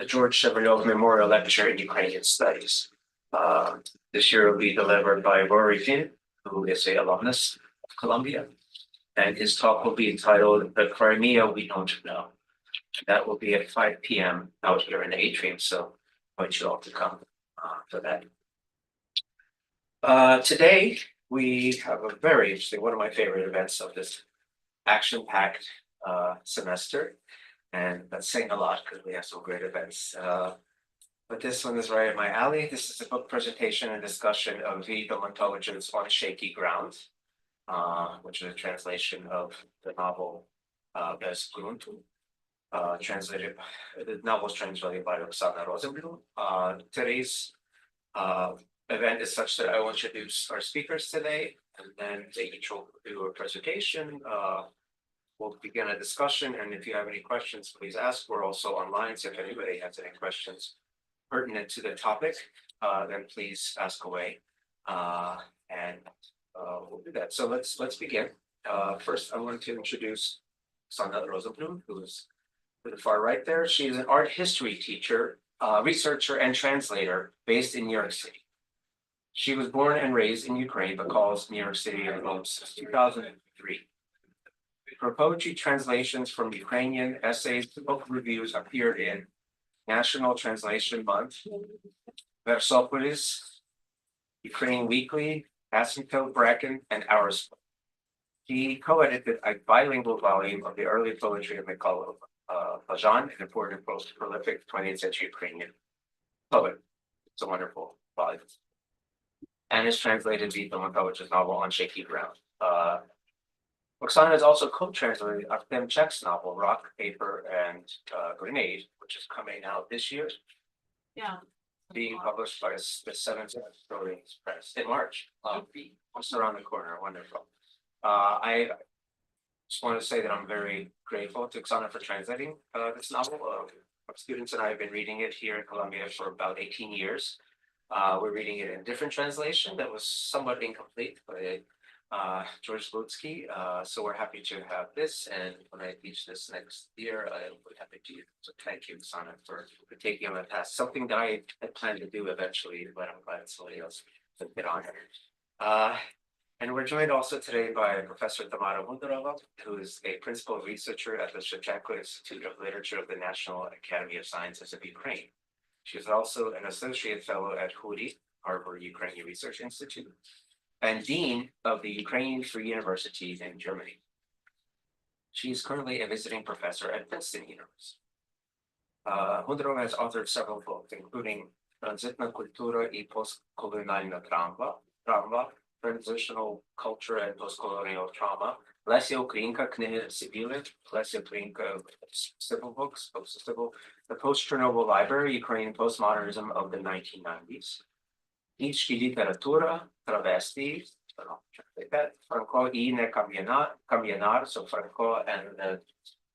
the George Shevardov Memorial Lecture in Ukrainian Studies. This year will be delivered by Rory Finn, who is an alumnus of Columbia, and his talk will be entitled "The Crimea We Don't Know." That will be at 5 p.m. out here in the atrium, so I invite you all to come for that. Today, we have a very interesting, one of my favorite events of this action-packed semester. And that's saying a lot because we have some great events. But this one is right at my alley. This is a book presentation and discussion of Viktor Domontovych's On Shaky Ground, which is a translation of the novel Birthplace. The novel is translated by Oksana Rosenblum. Today's event is such that I will introduce our speakers today, and then they each will do a presentation. We'll begin a discussion, and if you have any questions, please ask. We're also online, so if anybody has any questions pertinent to the topic, then please ask away, and we'll do that. So let's begin. First, I want to introduce Oksana Rosenblum, who is to the far right there. She is an art history teacher, researcher, and translator based in New York City. She was born and raised in Ukraine, but calls New York City her home since 2003. Her poetry translations from Ukrainian essays to book reviews appeared in National Translation Month, Versopolis, Ukraine Weekly, Asymptote Bracken, and Ours. She co-edited a bilingual volume of the early poetry of Mykhailovych, an important prolific 20th century Ukrainian poet. It's a wonderful volume. And has translated Viktor Domontovych's novel On Shaky Ground. Oksana has also co-translated Demchek's novel Rock, Paper, and Grenade, which is coming out this year. Yeah. Being published by the CEU Press in March. Just around the corner. Wonderful. I just want to say that I'm very grateful to Oksana for translating this novel. Our students and I have been reading it here in Columbia for about 18 years. We're reading it in different translation that was somewhat incomplete by George Lutsky. So we're happy to have this, and when I teach this next year, I will be happy to. So thank you, Oksana, for taking on the task. Something that I had planned to do eventually, but I'm glad somebody else took it on. And we're joined also today by Professor Tamara Hundorova, who is a principal researcher at the Shaky Institute of Literature of the National Academy of Sciences of Ukraine. She is also an associate fellow at HUDI, Harvard Ukrainian Research Institute, and dean of the Ukrainian Free University in Germany. She is currently a visiting professor at Princeton University. Hundorova has authored several books, including Transitna kultura и postkolonialna trauma, Transitional Culture and Postcolonial Trauma, Lesya Ukrainka, Knihy Sibili, Lesya Ukrainka, Civil Books, Post-Civil, The Post-Chernobyl Library, Ukrainian Postmodernism of the 1990s, Knižki literatura, travesti, Franco I ne Kamienar, so Franco and the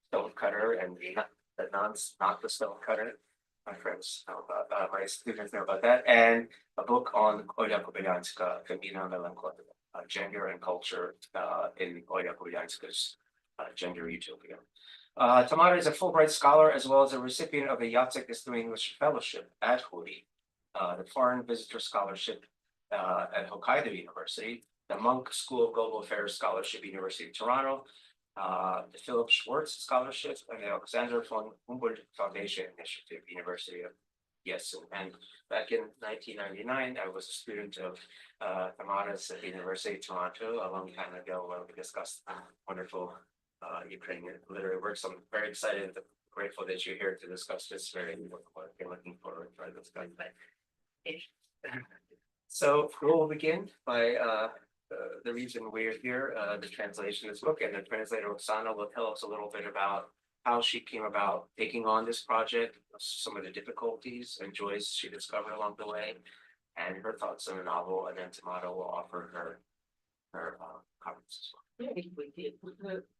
stonecutter, and the nuns, not the stonecutter. My friends know about, my students know about that, and a book on Oля Kobylanska, Femina Melancholia, Gender and Culture in Oля Kobylanska's Gender Utopia. Tamara is a Fulbright scholar as well as a recipient of the Jacek Distinguished Fellowship at HUDI, the Foreign Visitor Scholarship at Hokkaido University, the Monk School of Global Affairs Scholarship, University of Toronto, the Philip Schwartz Scholarship, and the Alexander von Humboldt Foundation Initiative, University of Yes. And back in 1999, I was a student of Tamara's at the University of Toronto a long time ago when we discussed wonderful Ukrainian literary works. I'm very excited and grateful that you're here to discuss this very important work. I'm looking forward to this discussion. So we'll begin by the reason we're here, the translation of this book, and the translator Oksana will tell us a little bit about how she came about taking on this project, some of the difficulties and joys she discovered along the way, and her thoughts on the novel, and then Tamara will offer her comments as well. Very quickly,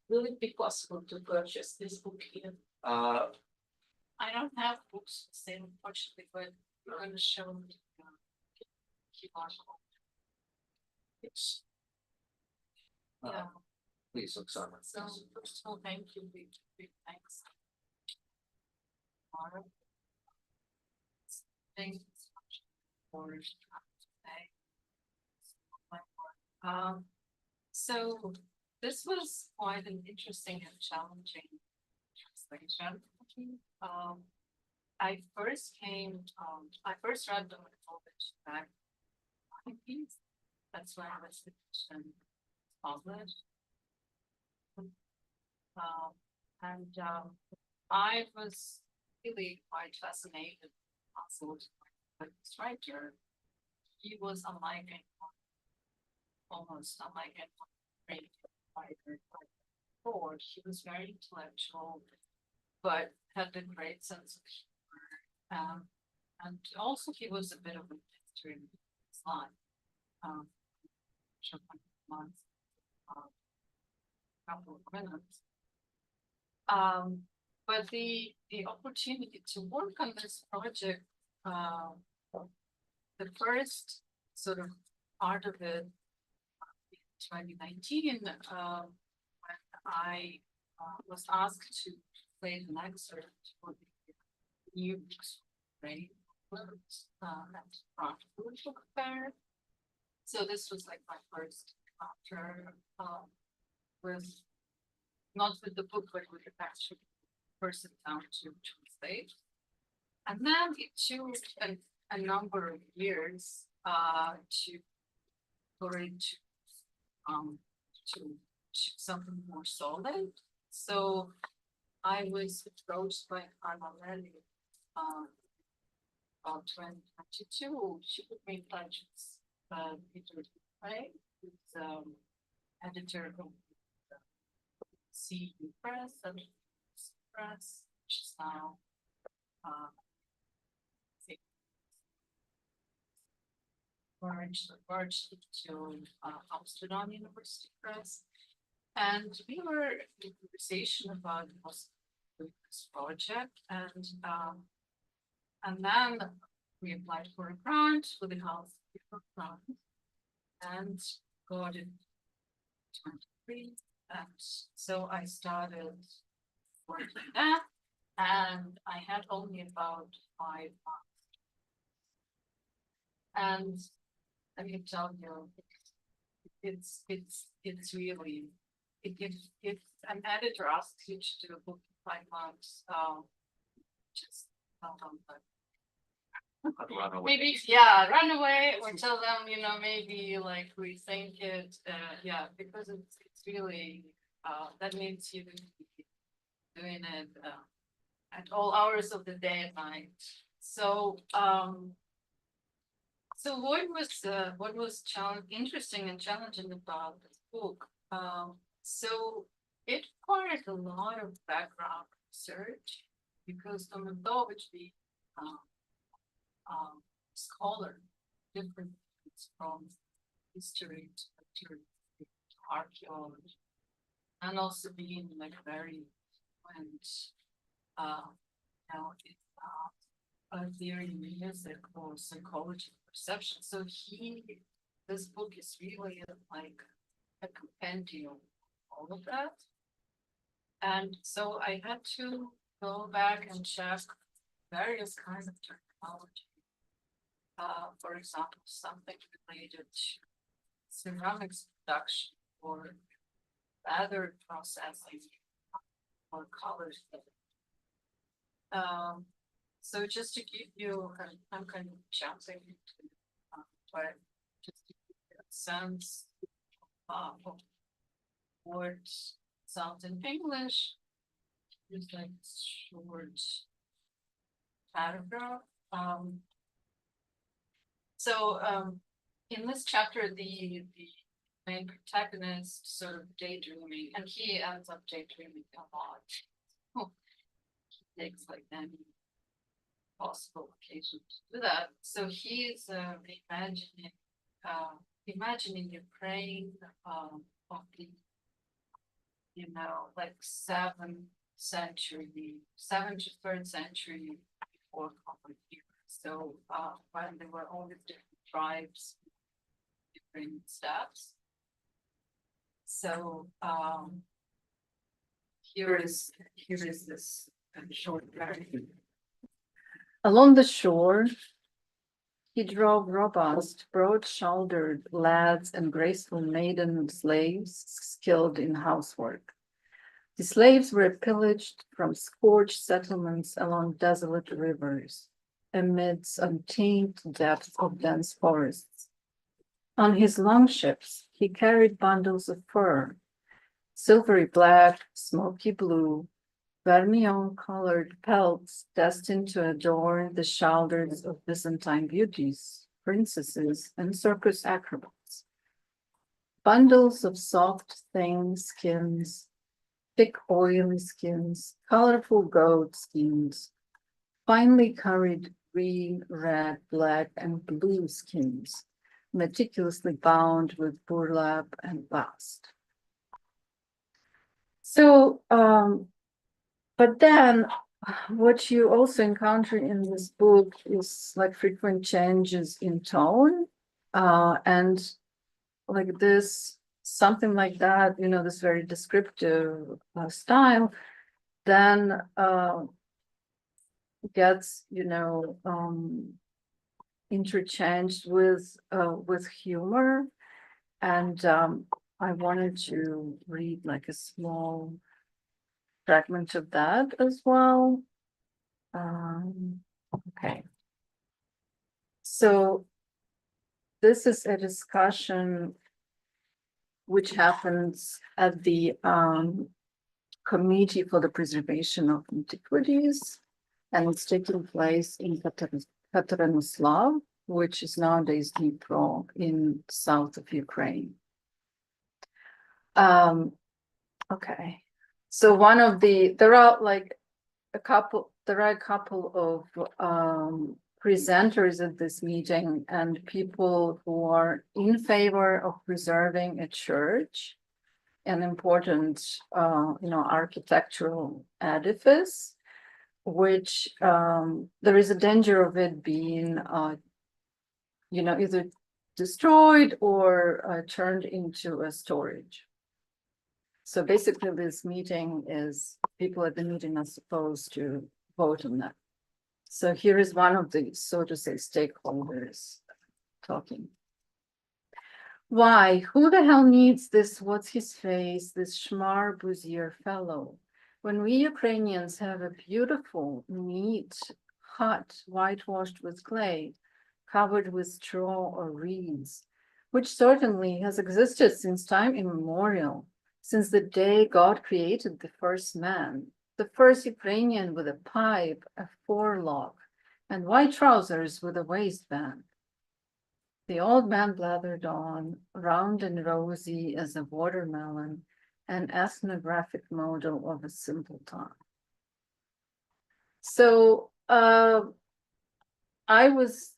will it be possible to purchase this book here? I don't have books the same, unfortunately, but I'm going to show them. Yes. Yeah. Please, Oksana. So first of all, thank you, big thanks. Thanks for today. So this was quite an interesting and challenging translation. I first read Domontovych back in the 90s. That's when I was published. I was really quite fascinated also with this writer. He was unlike anyone, almost unlike anyone great writer before. He was very intellectual, but had a great sense of humor. And also he was a bit of a mystery in his life. Months, couple of minutes. But the opportunity to work on this project, the first sort of part of it in 2019, when I was asked to play an excerpt for the new books at book fair. So this was like my first encounter with not with the book, but with the actual person down to translate. And then it took a number of years for it to something more solid. So I was approached by Anna Lely about 2022. She put me in touch with Viktor Petrov, who's editor of CEU Press and Press, which is now merged into Amsterdam University Press. And we were in conversation about this project, and then we applied for a grant with the House grant and got it 23. And so I started working that, and I had only about 5 months. And let me tell you, it's really, if an editor asks you to do a book in 5 months, just tell them that. Maybe, yeah, run away or tell them, maybe like rethink it. Yeah, because it's really, that means you can be doing it at all hours of the day and night. So, so what was interesting and challenging about this book? So it required a lot of background research because Domontovych, the scholar, different from history to archaeology, and also being like very fluent, a theory in music or psychology perception. So this book is really like a compendium of all of that. And so I had to go back and check various kinds of terminology. For example, something related to ceramics production or leather processing or colors. So just to give you, I'm kind of jumping into, but just to give you a sense of what sounds in English, just like short paragraph. So in this chapter, the main protagonist sort of daydreaming, and he ends up daydreaming a lot. He takes like any possible occasion to do that. So he's imagining Ukraine of the, like 7th century, 7th to 3rd century before common era. So when there were all these different tribes, different steps. So here is this short paragraph. Along the shore, he drove robust, broad-shouldered lads and graceful maiden slaves skilled in housework. The slaves were pillaged from scorched settlements along desolate rivers, amidst untamed depths of dense forests. On his longships, he carried bundles of fur, silvery black, smoky blue, vermilion-colored pelts destined to adorn the shoulders of Byzantine beauties, princesses, and circus acrobats. Bundles of soft, thin skins, thick, oily skins, colorful goat skins, finely curried green, red, black, and blue skins, meticulously bound with burlap and bast. So, but then what you also encounter in this book is like frequent changes in tone, and like this, something like that, you know, this very descriptive style, then gets, you know, interchanged with humor. And I wanted to read like a small fragment of that as well. Okay. So this is a discussion which happens at the Committee for the Preservation of Antiquities, and it's taking place in Katerynoslav, which is nowadays Dnipro in south of Ukraine. Okay. So one of there are a couple of presenters at this meeting and people who are in favor of preserving a church, an important, architectural edifice, which there is a danger of it being, either destroyed or turned into a storage. So basically this meeting is, people at the meeting are supposed to vote on that. So here is one of the, so to say, stakeholders talking. Why? Who the hell needs this, what's his face, this Shmar Buzier fellow? When we Ukrainians have a beautiful, neat hut whitewashed with clay, covered with straw or reeds, which certainly has existed since time immemorial, since the day God created the first man, the first Ukrainian with a pipe, a forelock, and white trousers with a waistband. The old man blathered on, round and rosy as a watermelon, an ethnographic model of a simpleton. So I was,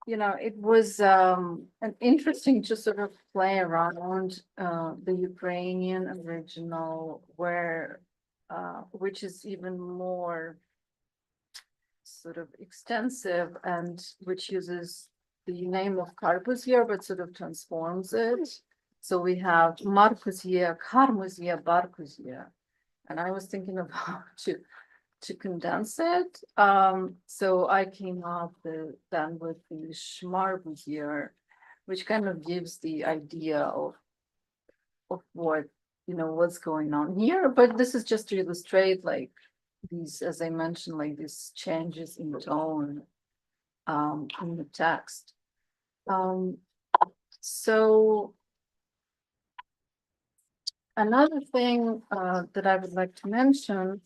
it was an interesting to sort of play around the Ukrainian original, which is even more sort of extensive and which uses the name of Karpuzia, but sort of transforms it. So we have Markuzia, Karmuzia, Barkuzia, and I was thinking of how to condense it. So I came up then with the Shmarbuzia, which kind of gives the idea of what, what's going on here. But this is just to illustrate like these, as I mentioned, like these changes in tone in the text. So another thing that I would like to mention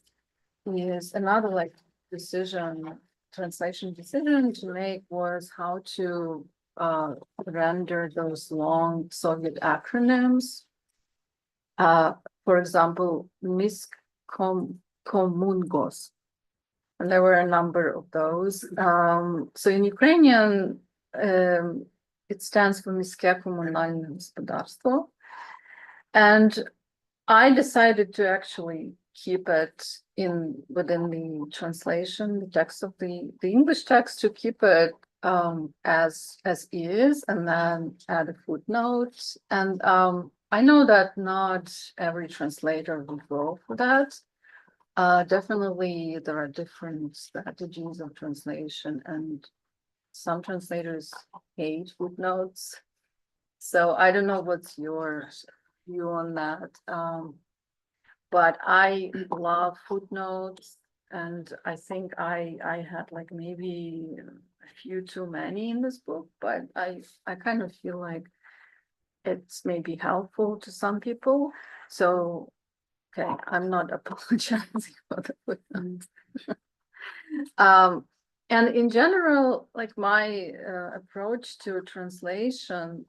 is another translation decision to make was how to render those long Soviet acronyms. For example, Minsk Komungos. And there were a number of those. So in Ukrainian, it stands for Mieście Komunalne Gospodarstwo. And I decided to actually keep it within the translation, the text of the English text, to keep it as is, and then add a footnote. And I know that not every translator will go for that. Definitely, there are different strategies of translation, and some translators hate footnotes. So I don't know what's your view on that. But I love footnotes, and I think I had like maybe a few too many in this book, but I kind of feel like it's maybe helpful to some people. So, okay, I'm not apologizing for the footnotes. And in general, like my approach to translation,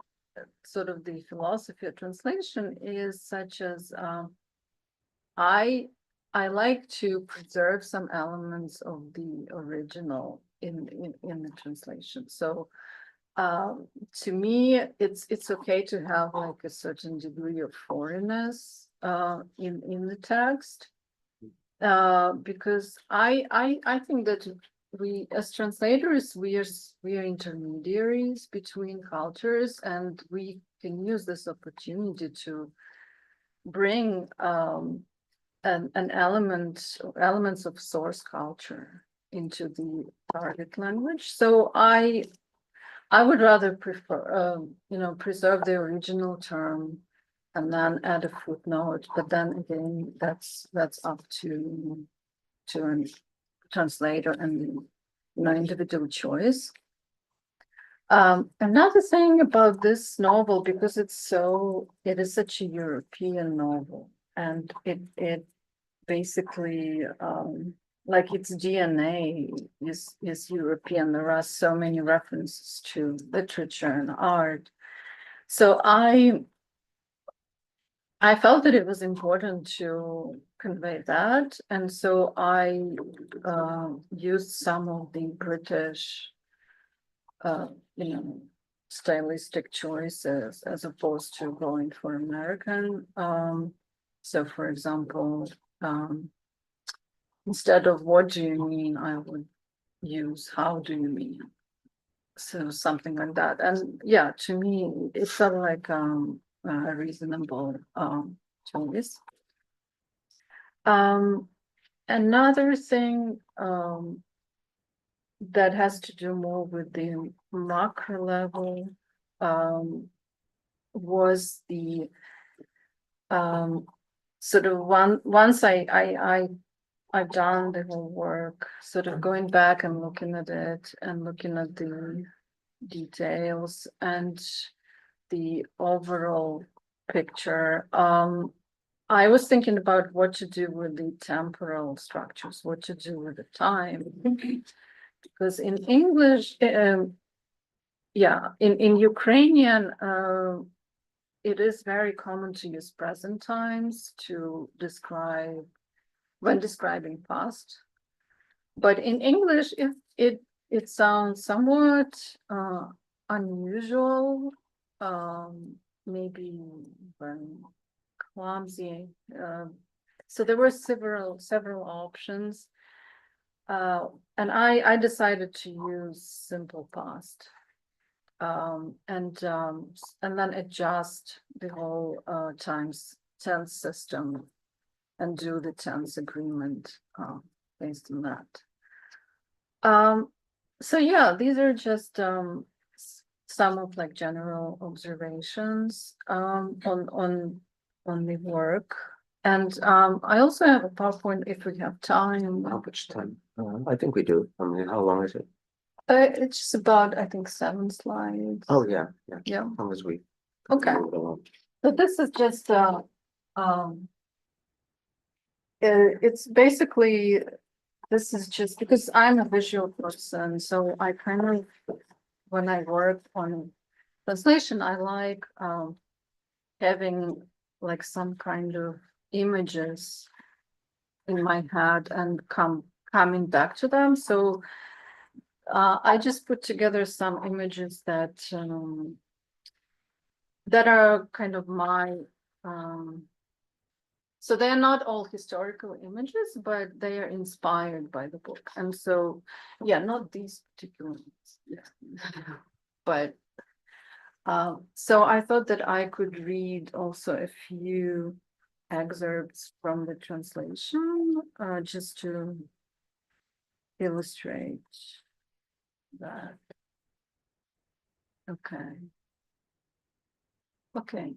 sort of the philosophy of translation is such as I like to preserve some elements of the original in the translation. So to me, it's okay to have like a certain degree of foreignness in the text, because I think that we as translators we are intermediaries between cultures, and we can use this opportunity to bring elements of source culture into the target language. So I would rather prefer, preserve the original term and then add a footnote. But then again, that's up to a translator and individual choice. Another thing about this novel, because it is such a European novel, and it basically like its DNA is European. There are so many references to literature and art. So I felt that it was important to convey that, and so I used some of the British stylistic choices as opposed to going for American. So for example, instead of what do you mean, I would use how do you mean? So something like that. And yeah, to me, it felt like a reasonable choice. Another thing that has to do more with the macro level was the sort of once I've done the whole work, sort of going back and looking at it and looking at the details and the overall picture. I was thinking about what to do with the temporal structures, what to do with the time. Because in English, in Ukrainian, it is very common to use present times to describe when describing past. But in English, it sounds somewhat unusual, maybe clumsy. So there were several options. And I decided to use simple past, and then adjust the whole tense system and do the tense agreement based on that. So yeah, these are just some of like general observations on the work. And I also have a PowerPoint if we have time. How much time? I think we do. I mean, how long is it? It's just about, I think, 7 slides. Oh, yeah. Yeah. As long as we. Okay. move along. So this is just it's basically, this is just because I'm a visual person, so I kind of, when I work on translation, I like having like some kind of images in my head and coming back to them. So I just put together some images that are kind of my so they're not all historical images, but they are inspired by the book. And so, yeah, not these particular ones, but so I thought that I could read also a few excerpts from the translation, just to illustrate that. Okay. Okay.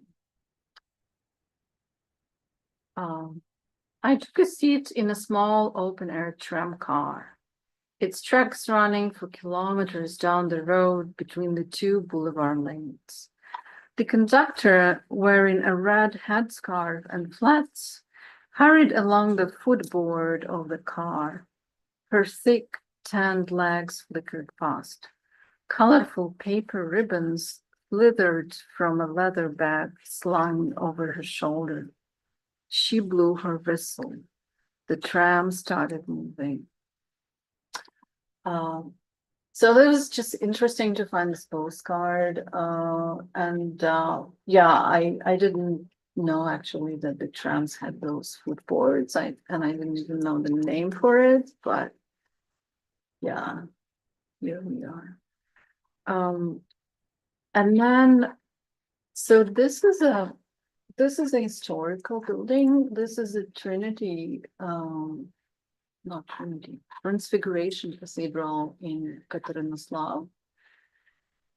I took a seat in a small open-air tram car. Its tracks running for kilometers down the road between the two boulevard lanes. The conductor, wearing a red headscarf and flats, hurried along the footboard of the car. Her thick, tanned legs flickered past. Colorful paper ribbons slithered from a leather bag slung over her shoulder. She blew her whistle. The tram started moving. So it was just interesting to find this postcard. Yeah, I didn't know actually that the trams had those footboards. I didn't even know the name for it, but yeah, here we are. And then, so this is a historical building. This is a Trinity, not Trinity, Transfiguration Cathedral in Katerynoslav.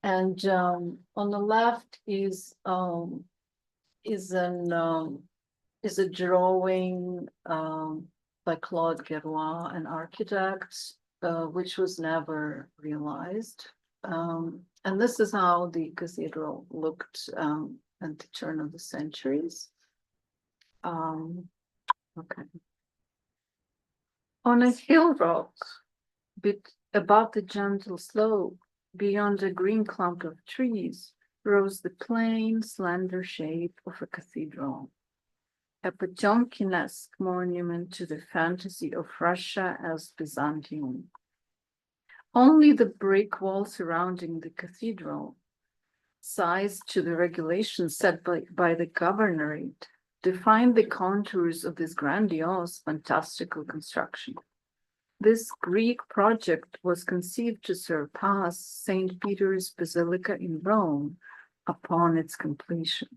And on the left is a drawing by Claude Guérois, an architect, which was never realized. And this is how the cathedral looked at the turn of the centuries. Okay. On a hill rock, above the gentle slope, beyond a green clump of trees, rose the plain, slender shape of a cathedral, a Potemkinesque monument to the fantasy of Russia as Byzantium. Only the brick wall surrounding the cathedral, sized to the regulations set by the governorate, defined the contours of this grandiose, fantastical construction. This Greek project was conceived to surpass St. Peter's Basilica in Rome upon its completion.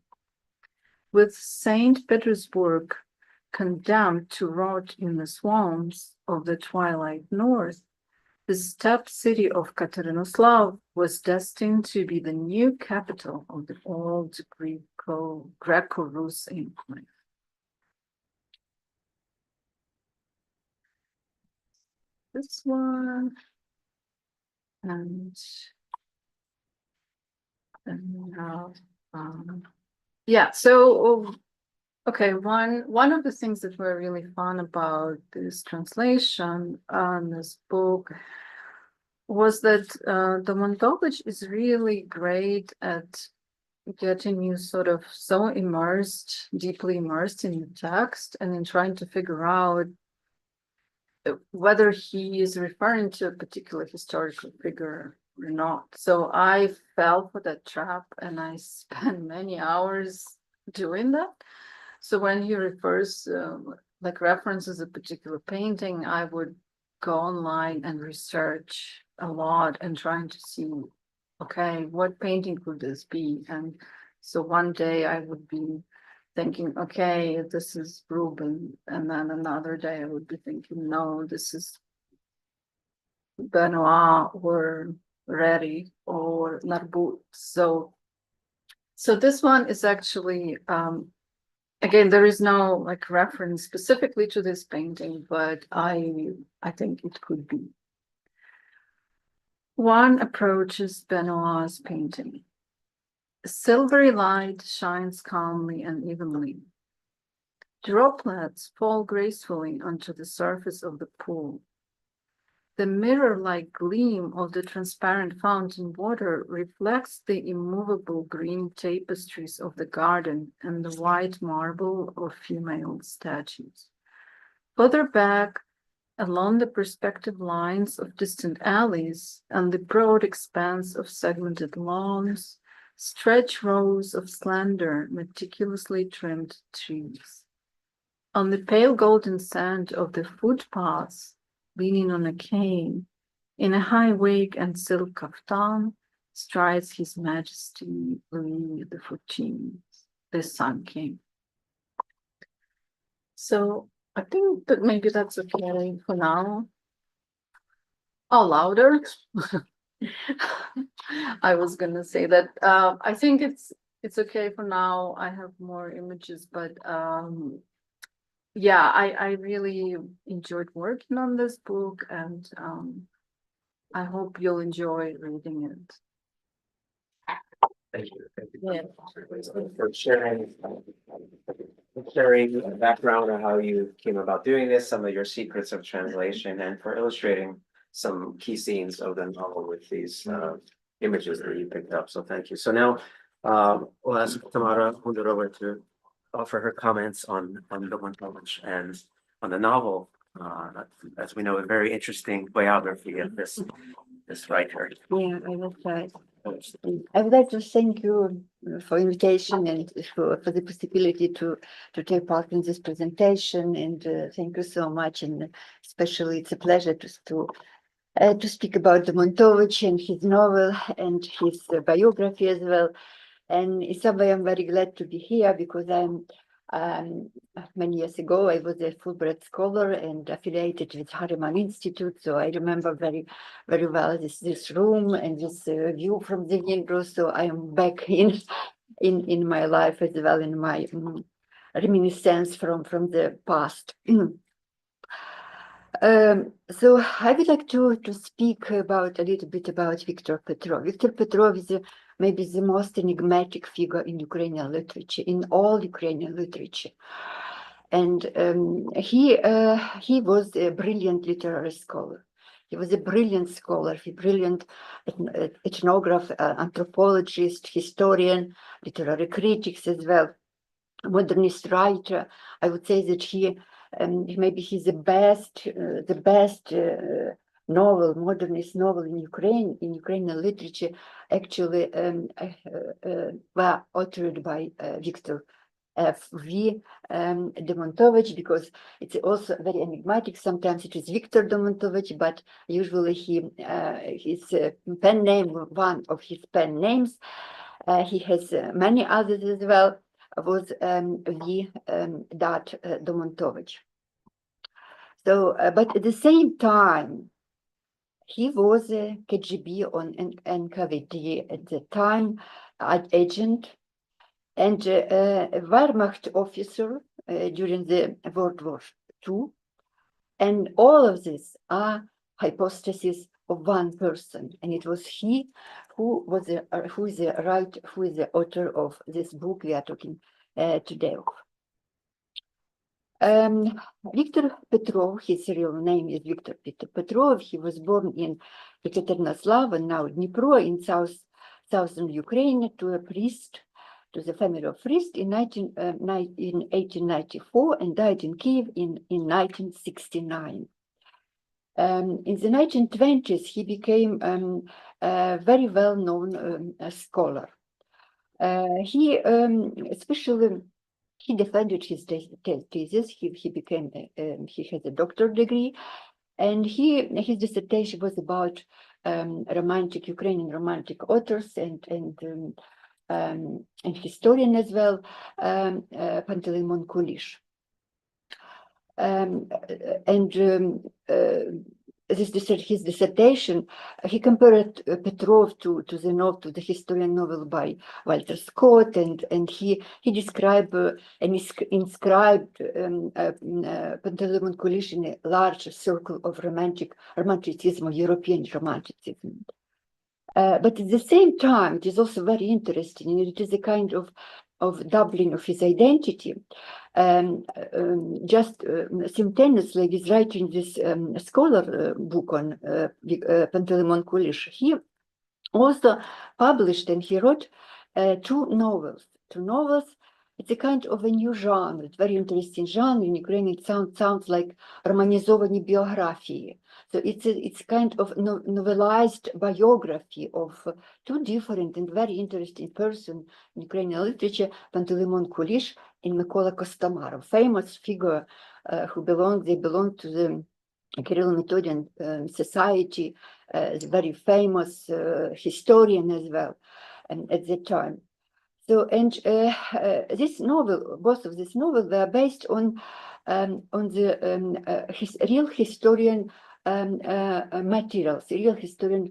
With St. Petersburg condemned to rot in the swamps of the twilight north, the steppe city of Katerynoslav was destined to be the new capital of the old Greco-Rus Empire. This one, and now, yeah. So, okay, one of the things that were really fun about this translation on this book was that Domontovych is really great at getting you sort of so immersed, deeply immersed in the text, and in trying to figure out whether he is referring to a particular historical figure or not. So I fell for that trap, and I spent many hours doing that. So when he refers, like references a particular painting, I would go online and research a lot and trying to see, okay, what painting could this be? And so one day I would be thinking, okay, this is Rubin. And then another day I would be thinking, no, this is Benoit or Reri or Narbut. So this one is actually, again, there is no like reference specifically to this painting, but I think it could be. One approaches Benoit's painting. A silvery light shines calmly and evenly. Droplets fall gracefully onto the surface of the pool. The mirror-like gleam of the transparent fountain water reflects the immovable green tapestries of the garden and the white marble of female statues. Further back, along the perspective lines of distant alleys and the broad expanse of segmented lawns, stretch rows of slender, meticulously trimmed trees. On the pale golden sand of the footpaths, leaning on a cane, in a high wig and silk kaftan, strides His Majesty Louis XIV, the Sun King. So I think that maybe that's okay for now. Oh, louder. I was gonna say that, I think it's okay for now. I have more images, but, yeah, I really enjoyed working on this book, and, I hope you'll enjoy reading it. Thank you. Thank you Yeah. for sharing the background on how you came about doing this, some of your secrets of translation, and for illustrating some key scenes of the novel with these images that you picked up. So thank you. So now we'll ask Tamara Hundorova to offer her comments on Domontovych and on the novel. As we know, a very interesting biography of this writer. Yeah, I will try. I would like to thank you for invitation and for the possibility to take part in this presentation, and thank you so much. And especially it's a pleasure to speak about Domontovych and his novel and his biography as well. And in some way, I'm very glad to be here because many years ago, I was a Fulbright scholar and affiliated with Harriman Institute. So I remember very, very well this room and this view from the window. So I am back in my life as well, in my reminiscence from the past. So I would like to speak a little bit about Viktor Petrov. Viktor Petrov is maybe the most enigmatic figure in Ukrainian literature, in all Ukrainian literature. And he was a brilliant literary scholar. He was a brilliant scholar, a brilliant ethnographer, anthropologist, historian, literary critic as well, modernist writer. I would say that maybe he's the best modernist novel in Ukrainian literature, actually were authored by Viktor V. Domontovych, because it's also very enigmatic. Sometimes it is Viktor Domontovych, but usually his pen name, one of his pen names, he has many others as well, was V. Domontovych. So, but at the same time, he was a KGB and NKVD at the time, agent, and a Wehrmacht officer during the World War II. And all of this are hypostases of one person, and it was he who is the author of this book we are talking today of. Viktor Petrov, his real name is Viktor Petrov. He was born in Katerynoslav, and now Dnipro, in southern Ukraine, to the family of priest in 1894, and died in Kiev in 1969. In the 1920s, he became a very well-known scholar. He defended his thesis. He has a doctorate degree, and his dissertation was about Ukrainian romantic authors and historian as well, Panteleimon Kulish. His dissertation, he compared Petrov to the historian novel by Walter Scott, and he described and inscribed Panteleimon Kulish in a large circle of romanticism, European romanticism. But at the same time, it is also very interesting, and it is a kind of doubling of his identity. Just simultaneously with writing this scholar book on Panteleimon Kulish, he also published, and he wrote two novels. It's a kind of a new genre, it's very interesting genre. In Ukrainian it sounds like романізовані біографії. So it's kind of novelized biography of two different and very interesting persons in Ukrainian literature, Panteleimon Kulish and Mykola Kostomarov, famous figure who belong to the Kirill-Methodian society, very famous historian as well, and at that time. So, and this novel, both of these novels were based on the real historian materials, real historian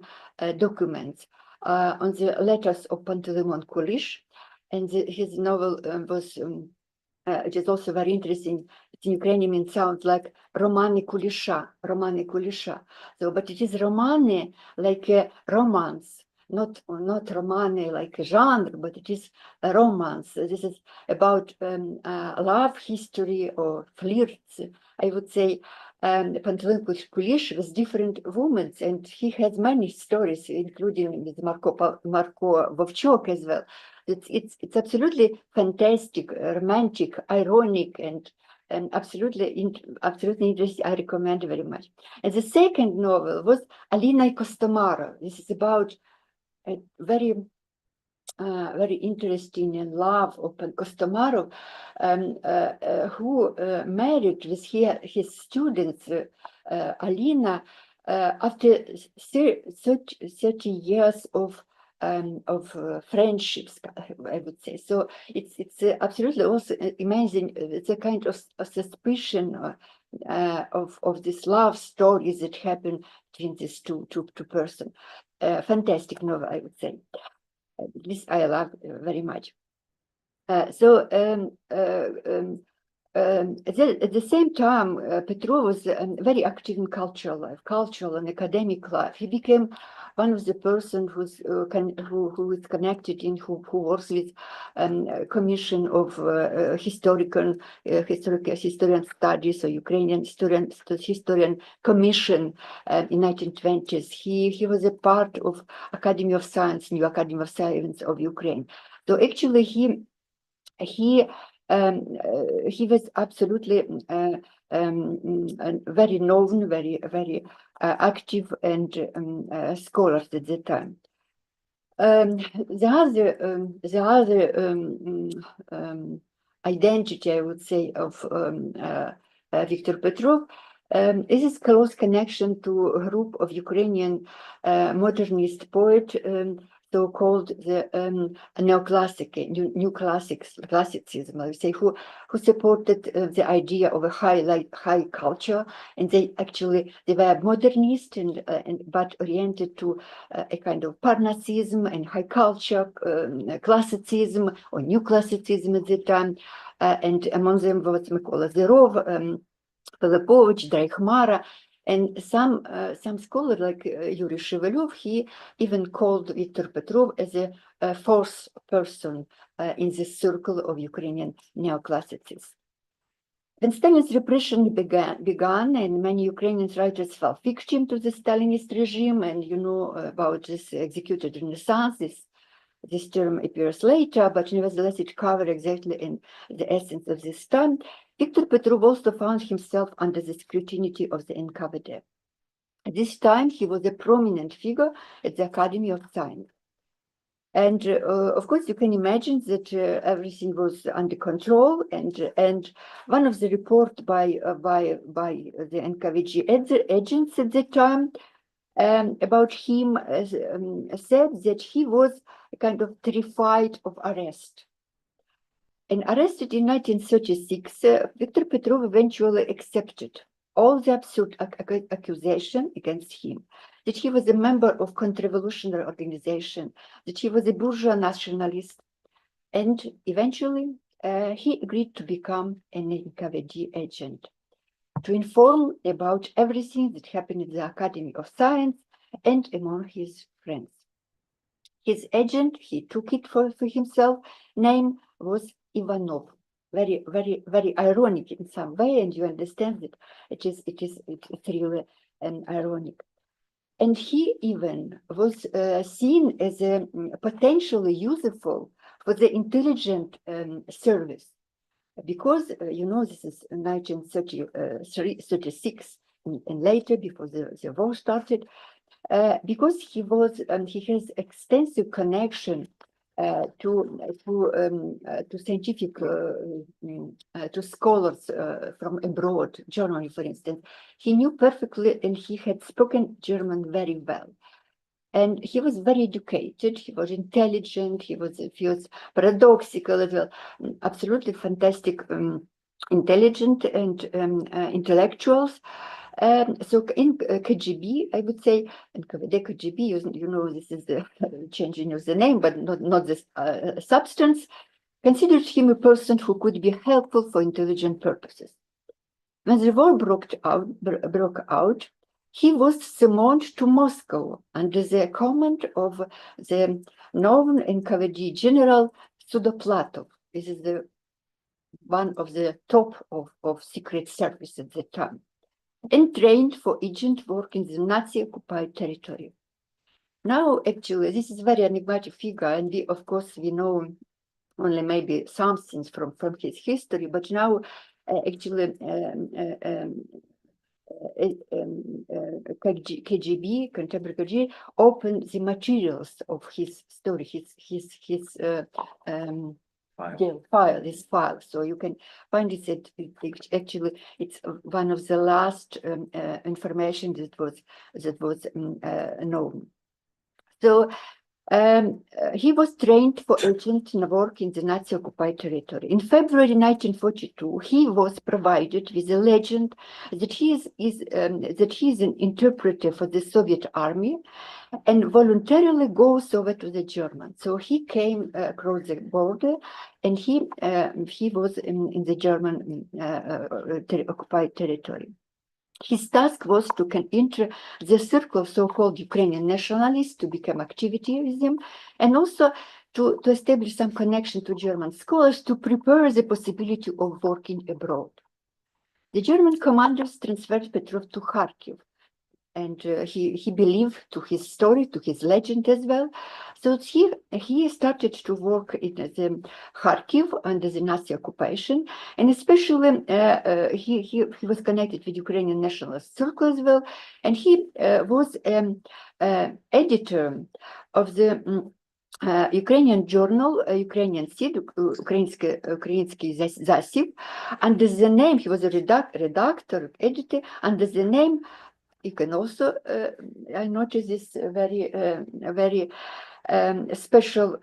documents on the letters of Pantelimon Kulish, and his novel was, it is also very interesting. It's in Ukrainian, it sounds like Romani Kulisha. So, but it is Romani like a romance, not Romani like a genre, but it is a romance. This is about love history or flirts, I would say. Pantelimon Kulish with different women, and he has many stories, including with Marko Vovchok as well. It's absolutely fantastic, romantic, ironic, and absolutely interesting. I recommend very much. And the second novel was Alina Kostomarov. This is about a very interesting and love of Kostomarov, who married with his students, Alina, after 30 years of friendships, I would say. So it's absolutely also amazing. It's a kind of a suspicion of this love stories that happen between these two persons. Fantastic novel, I would say. This I love very much. At the same time, Petrov was very active in cultural and academic life. He became one of the person who is connected in who works with commission of historian studies or Ukrainian historian commission in 1920s. He was a part of Academy of Science, new Academy of Science of Ukraine. So actually he was absolutely very known, very active and scholars at the time. The other identity, I would say, of Viktor Petrov is his close connection to a group of Ukrainian modernist poets, so-called the classicism, I would say, who supported the idea of a high culture, and they were modernist but oriented to a kind of Parnassism and high culture, classicism or new classicism at the time, and among them was Mykola Zerov, Filipovich, Dreykhmara. And some scholars like Yuri Shevelyov, he even called Viktor Petrov as a fourth person in this circle of Ukrainian neoclassicists. When Stalin's repression began, and many Ukrainian writers fell victim to the Stalinist regime, and you know about this executed Renaissance, this term appears later, but nevertheless it covers exactly in the essence of this time. Viktor Petrov also found himself under the scrutiny of the NKVD. At this time, he was a prominent figure at the Academy of Science. And of course, you can imagine that everything was under control. And one of the reports by the NKVD agents at the time about him said that he was kind of terrified of arrest. And arrested in 1936, Viktor Petrov eventually accepted all the absurd accusation against him, that he was a member of counter-revolutionary organization, that he was a bourgeois nationalist, and eventually he agreed to become an NKVD agent, to inform about everything that happened at the Academy of Science and among his friends. His agent, he took it for himself, name was Ivanov. Very ironic in some way, and you understand that it's really ironic. And he even was seen as a potentially useful for the intelligent service, because you know this is 1936 and later, before the war started, because he has extensive connection to scientific to scholars from abroad, Germany, for instance. He knew perfectly, and he had spoken German very well. And he was very educated. He was intelligent. He was paradoxical as well. Absolutely fantastic, intelligent and intellectuals. So in KGB, I would say, in KGB, you know, this is the changing of the name, but not the substance, considered him a person who could be helpful for intelligent purposes. When the war broke out, he was summoned to Moscow under the command of the known NKVD general Sudoplatov. This is the one of the top of secret service at the time, and trained for agent work in the Nazi-occupied territory. Now, actually, this is a very enigmatic figure, and of course, we know only maybe some things from his history, but now, actually, KGB, contemporary KGB, opened the materials of his story, his file. So you can find it actually it's one of the last information that was known. So he was trained for agent and work in the Nazi-occupied territory. In February 1942, he was provided with a legend that he is an interpreter for the Soviet army and voluntarily goes over to the Germans. So he came across the border, and he was in the German occupied territory. His task was to enter the circle of so-called Ukrainian nationalists, to become activity with them, and also to establish some connection to German scholars to prepare the possibility of working abroad. The German commanders transferred Petrov to Kharkiv, and he believed to his story, to his legend as well. So he started to work in the Kharkiv under the Nazi occupation, and especially he was connected with Ukrainian nationalist circle as well, and he was editor of the Ukrainian journal, Ukrainian Seed, Ukrainsky Zasiv, under the name, he was a redactor, editor, under the name. You can also, I noticed this very special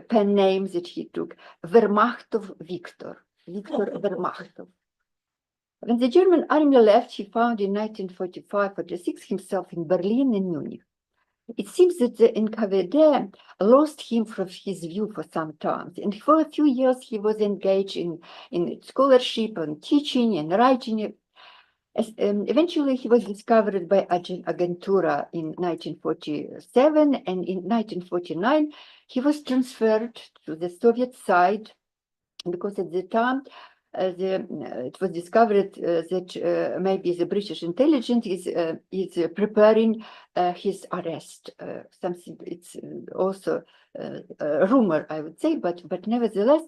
pen name that he took, Vermachtov Viktor Vermachtov. When the German army left, he found in 1945-46 himself in Berlin and Munich. It seems that the NKVD lost him from his view for some time, and for a few years he was engaged in scholarship and teaching and writing. Eventually, he was discovered by Agentura in 1947, and in 1949, he was transferred to the Soviet side, because at the time, it was discovered that maybe the British intelligence is preparing his arrest. Something, it's also a rumor, I would say, but nevertheless,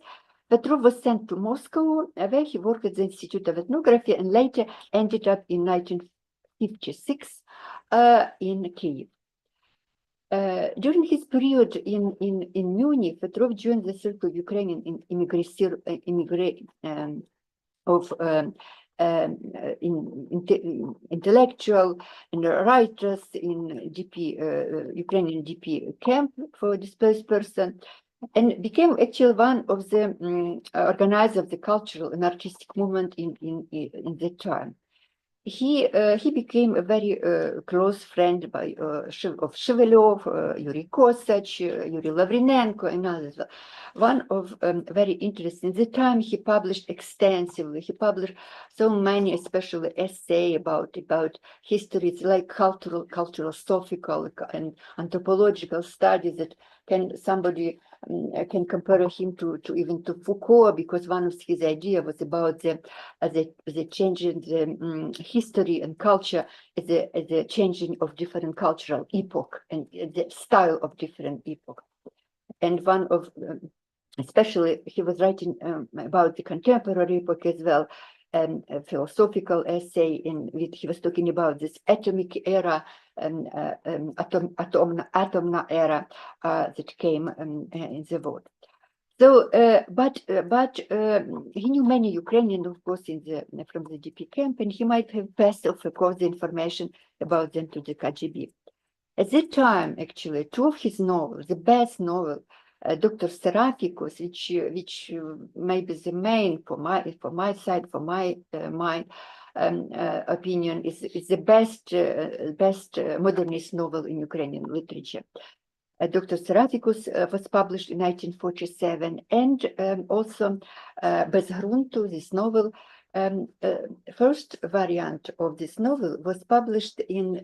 Petrov was sent to Moscow, where he worked at the Institute of Ethnography and later ended up in 1956 in Kyiv. During his period in Munich, Petrov joined the circle of Ukrainian intellectual and writers in Ukrainian DP camp for displaced person, and became actually one of the organizers of the cultural and artistic movement in that time. He became a very close friend of Shivalov, Yuri Kosach, Yuri Lavrinenko, and others. One of very interesting. At the time, he published extensively. He published so many, especially essays about histories like cultural, philosophical, and anthropological studies that somebody can compare him to even to Foucault, because one of his ideas was about the changing the history and culture as the changing of different cultural epoch and the style of different epoch. And one of especially he was writing about the contemporary epoch as well, a philosophical essay in which he was talking about this atomic era, atomna era that came in the world. So, but he knew many Ukrainians, of course, from the DP camp, and he might have passed off, of course, the information about them to the KGB. At that time, actually, two of his novels, the best novel Dr. Serafikus, which may be the main for my side, for my mind opinion, is the best modernist novel in Ukrainian literature. Dr. Serafikus was published in 1947, and also Bez gruntu, this novel. First variant of this novel was published in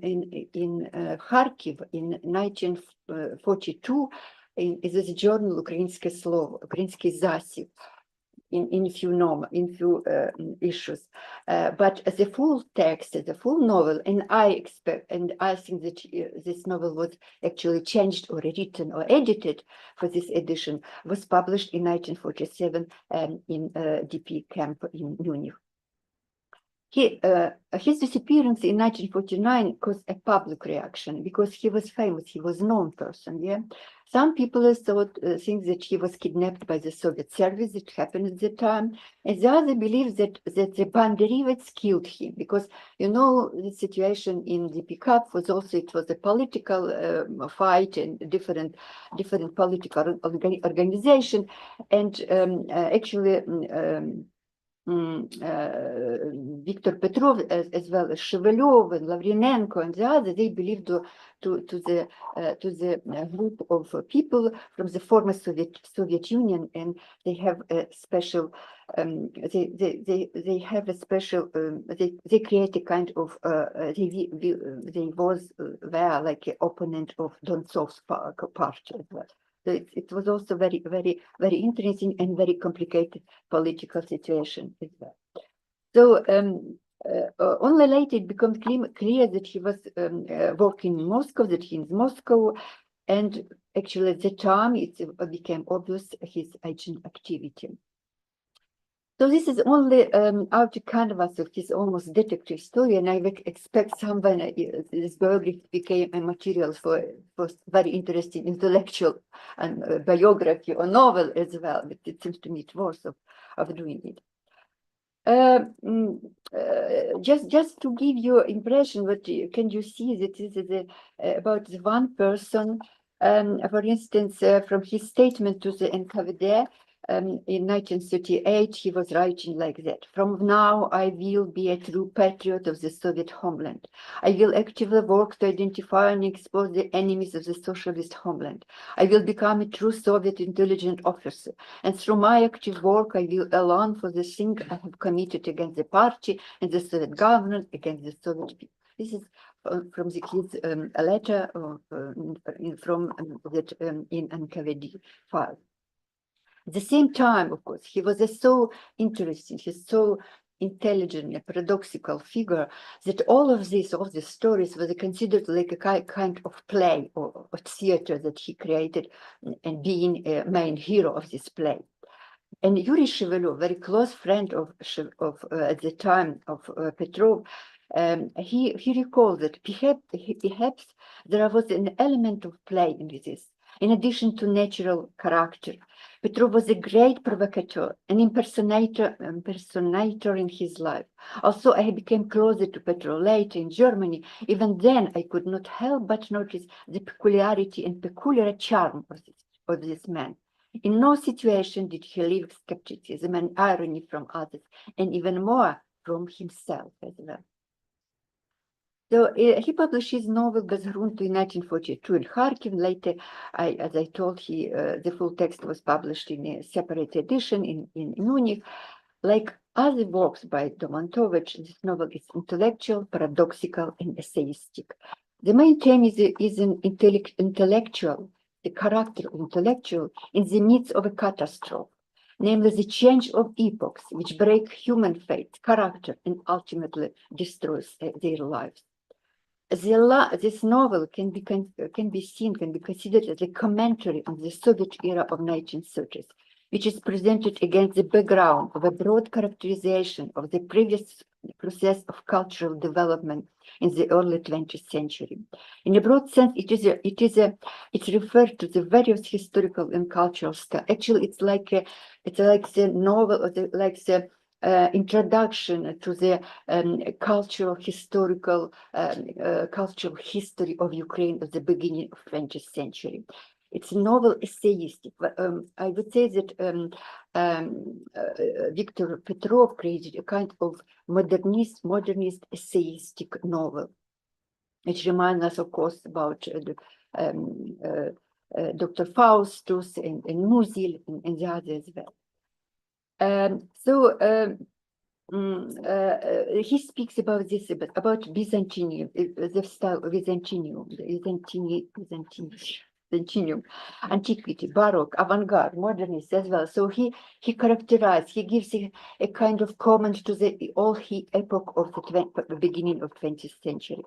Kharkiv in 1942 in the journal Ukrainske Slovo, Ukrainski Zasib, in few issues. But the full text, the full novel, and I think that this novel was actually changed or rewritten or edited for this edition, was published in 1947 in DP camp in Munich. His disappearance in 1949 caused a public reaction because he was famous, he was a known person. Yeah, some people think that he was kidnapped by the Soviet service. That happened at the time, and the other believe that the Banderivets killed him because the situation in the pickup was also a political fight and different political organization, and actually. Viktor Petrov, as well as Shevelyov and Lavrinenko and the others, they belonged to the group of people from the former Soviet Union, and they have a special. They have a special. They create a kind of. They were like an opponent of Dontsov's party as well. So it was also very, very, very interesting and very complicated political situation as well. So only later it becomes clear that he was working in Moscow, that he is in Moscow, and actually at the time it became obvious his agent activity. So this is only outer canvas of his almost detective story, and I expect someone this biography became a material for very interesting intellectual and biography or novel as well. But it seems to me it's worth of doing it. Just to give you impression, what can you see that this is about the one person, for instance, from his statement to the NKVD. In 1938, he was writing like that: "From now, I will be a true patriot of the Soviet homeland. I will actively work to identify and expose the enemies of the socialist homeland. I will become a true Soviet intelligent officer. And through my active work, I will atone for the thing I have committed against the party and the Soviet government, against the Soviet people." This is from the kid's letter from that in NKVD file. At the same time, of course, he was so interesting, he's so intelligent, a paradoxical figure, that all these stories were considered like a kind of play or theater that he created, and being a main hero of this play. And Yuri Shevelyov, very close friend of at the time of Petrov, he recalled that perhaps there was an element of play in this, in addition to natural character. Petrov was a great provocateur, an impersonator in his life. Also, I became closer to Petrov later in Germany. Even then, I could not help but notice the peculiarity and peculiar charm of this man. In no situation did he leave skepticism and irony from others, and even more from himself as well. So he published his novel Bez gruntu in 1942 in Kharkiv. Later, as I told, the full text was published in a separate edition in Munich. Like other works by Domontovych, this novel is intellectual, paradoxical, and essayistic. The main theme is an intellectual, the character of intellectual in the midst of a catastrophe, namely the change of epochs which break human fate, character, and ultimately destroys their lives. This novel can be considered as a commentary on the Soviet era of 1930s, which is presented against the background of a broad characterization of the previous process of cultural development in the early 20th century. In a broad sense, it's referred to the various historical and cultural styles. Actually, it's like the novel, or the introduction to the cultural history of Ukraine at the beginning of 20th century. It's a novel essayistic. I would say that Viktor Petrov created a kind of modernist essayistic novel, which reminds us, of course, about Dr. Faustus and Musil and the others as well. He speaks about this, about Byzantium, the style of Byzantium, antiquity, Baroque, avant-garde, modernist as well. So he characterized, he gives a kind of comment to the epoch of the beginning of 20th century.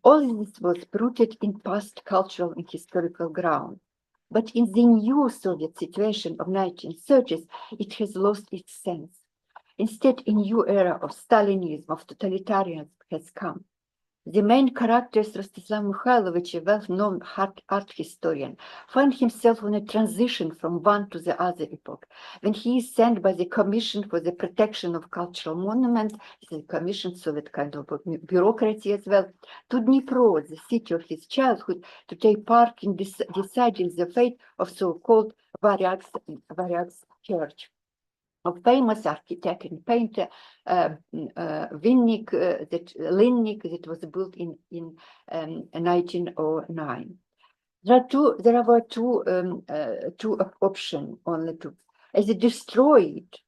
All this was rooted in past cultural and historical ground. But in the new Soviet situation of 1930s, it has lost its sense. Instead, a new era of Stalinism, of totalitarianism has come. The main character, Rostyslav Mykhailovych, a well-known art historian, finds himself on a transition from one to the other epoch, when he is sent by the Commission for the Protection of Cultural Monuments, the Commission, Soviet kind of bureaucracy as well, to Dnipro, the city of his childhood, to take part in deciding the fate of so-called Varyag's church, of famous architect and painter Linnik that was built in 1909. There were two options only to, as it destroyed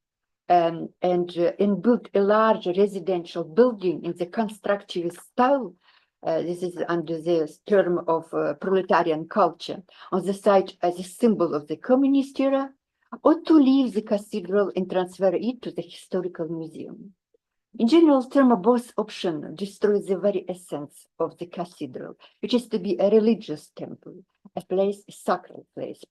and built a large residential building in the constructivist style. This is under the term of proletarian culture on the site as a symbol of the communist era, or to leave the cathedral and transfer it to the historical museum. In general terms, both options destroy the very essence of the cathedral, which is to be a religious temple, a sacred place.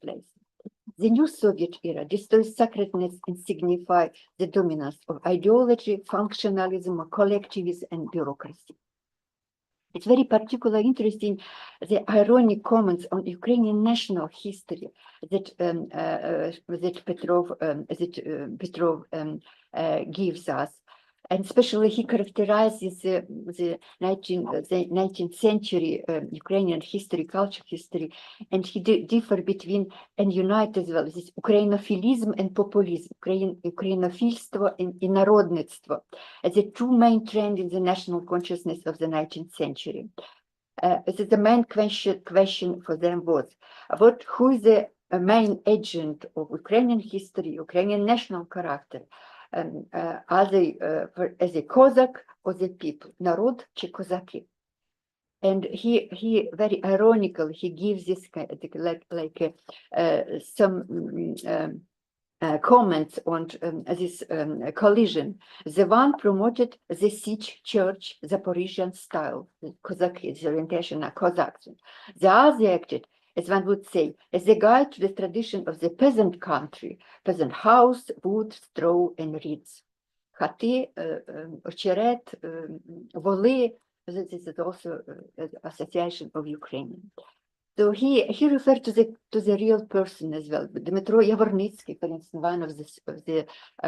The new Soviet era destroys sacredness and signifies the dominance of ideology, functionalism, collectivism, and bureaucracy. It's very particularly interesting, the ironic comments on Ukrainian national history that Petrov gives us. And especially he characterizes the 19th century Ukrainian history, culture history, and he differ between and unite as well this Ukrainophilism and populism, Ukrainophilstvo and народництво, as the two main trends in the national consciousness of the 19th century. The main question for them was about who is the main agent of Ukrainian history, Ukrainian national character. Are they as a Cossack or the people, народ чи козаки? And he very ironical, he gives this some comments on this collision. The one promoted the siege church Zaporizhian style, Kozaki, the orientation of Cossacks. The other acted, as one would say, as a guide to the tradition of the peasant country, peasant house, wood, straw, and reeds. Хати, очерет, воли, this is also association of Ukrainian. So he referred to the real person as well. Dmytro Yavornitsky, for instance, one of the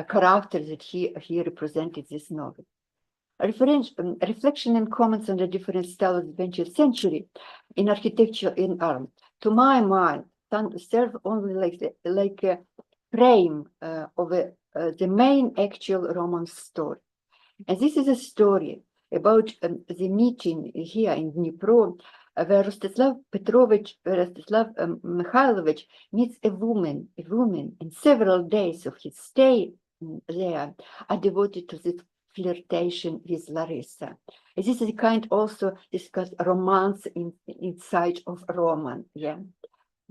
characters that he represented this novel. Reflection and comments on the different styles of the 20th century in architecture and art, to my mind, serve only like a frame of the main actual Roman story. And this is a story about the meeting here in Dnipro, where Rostislav Mykhailovych meets a woman, and several days of his stay there are devoted to the flirtation with Larissa. This is a kind also discussed romance inside of Roman. Yeah,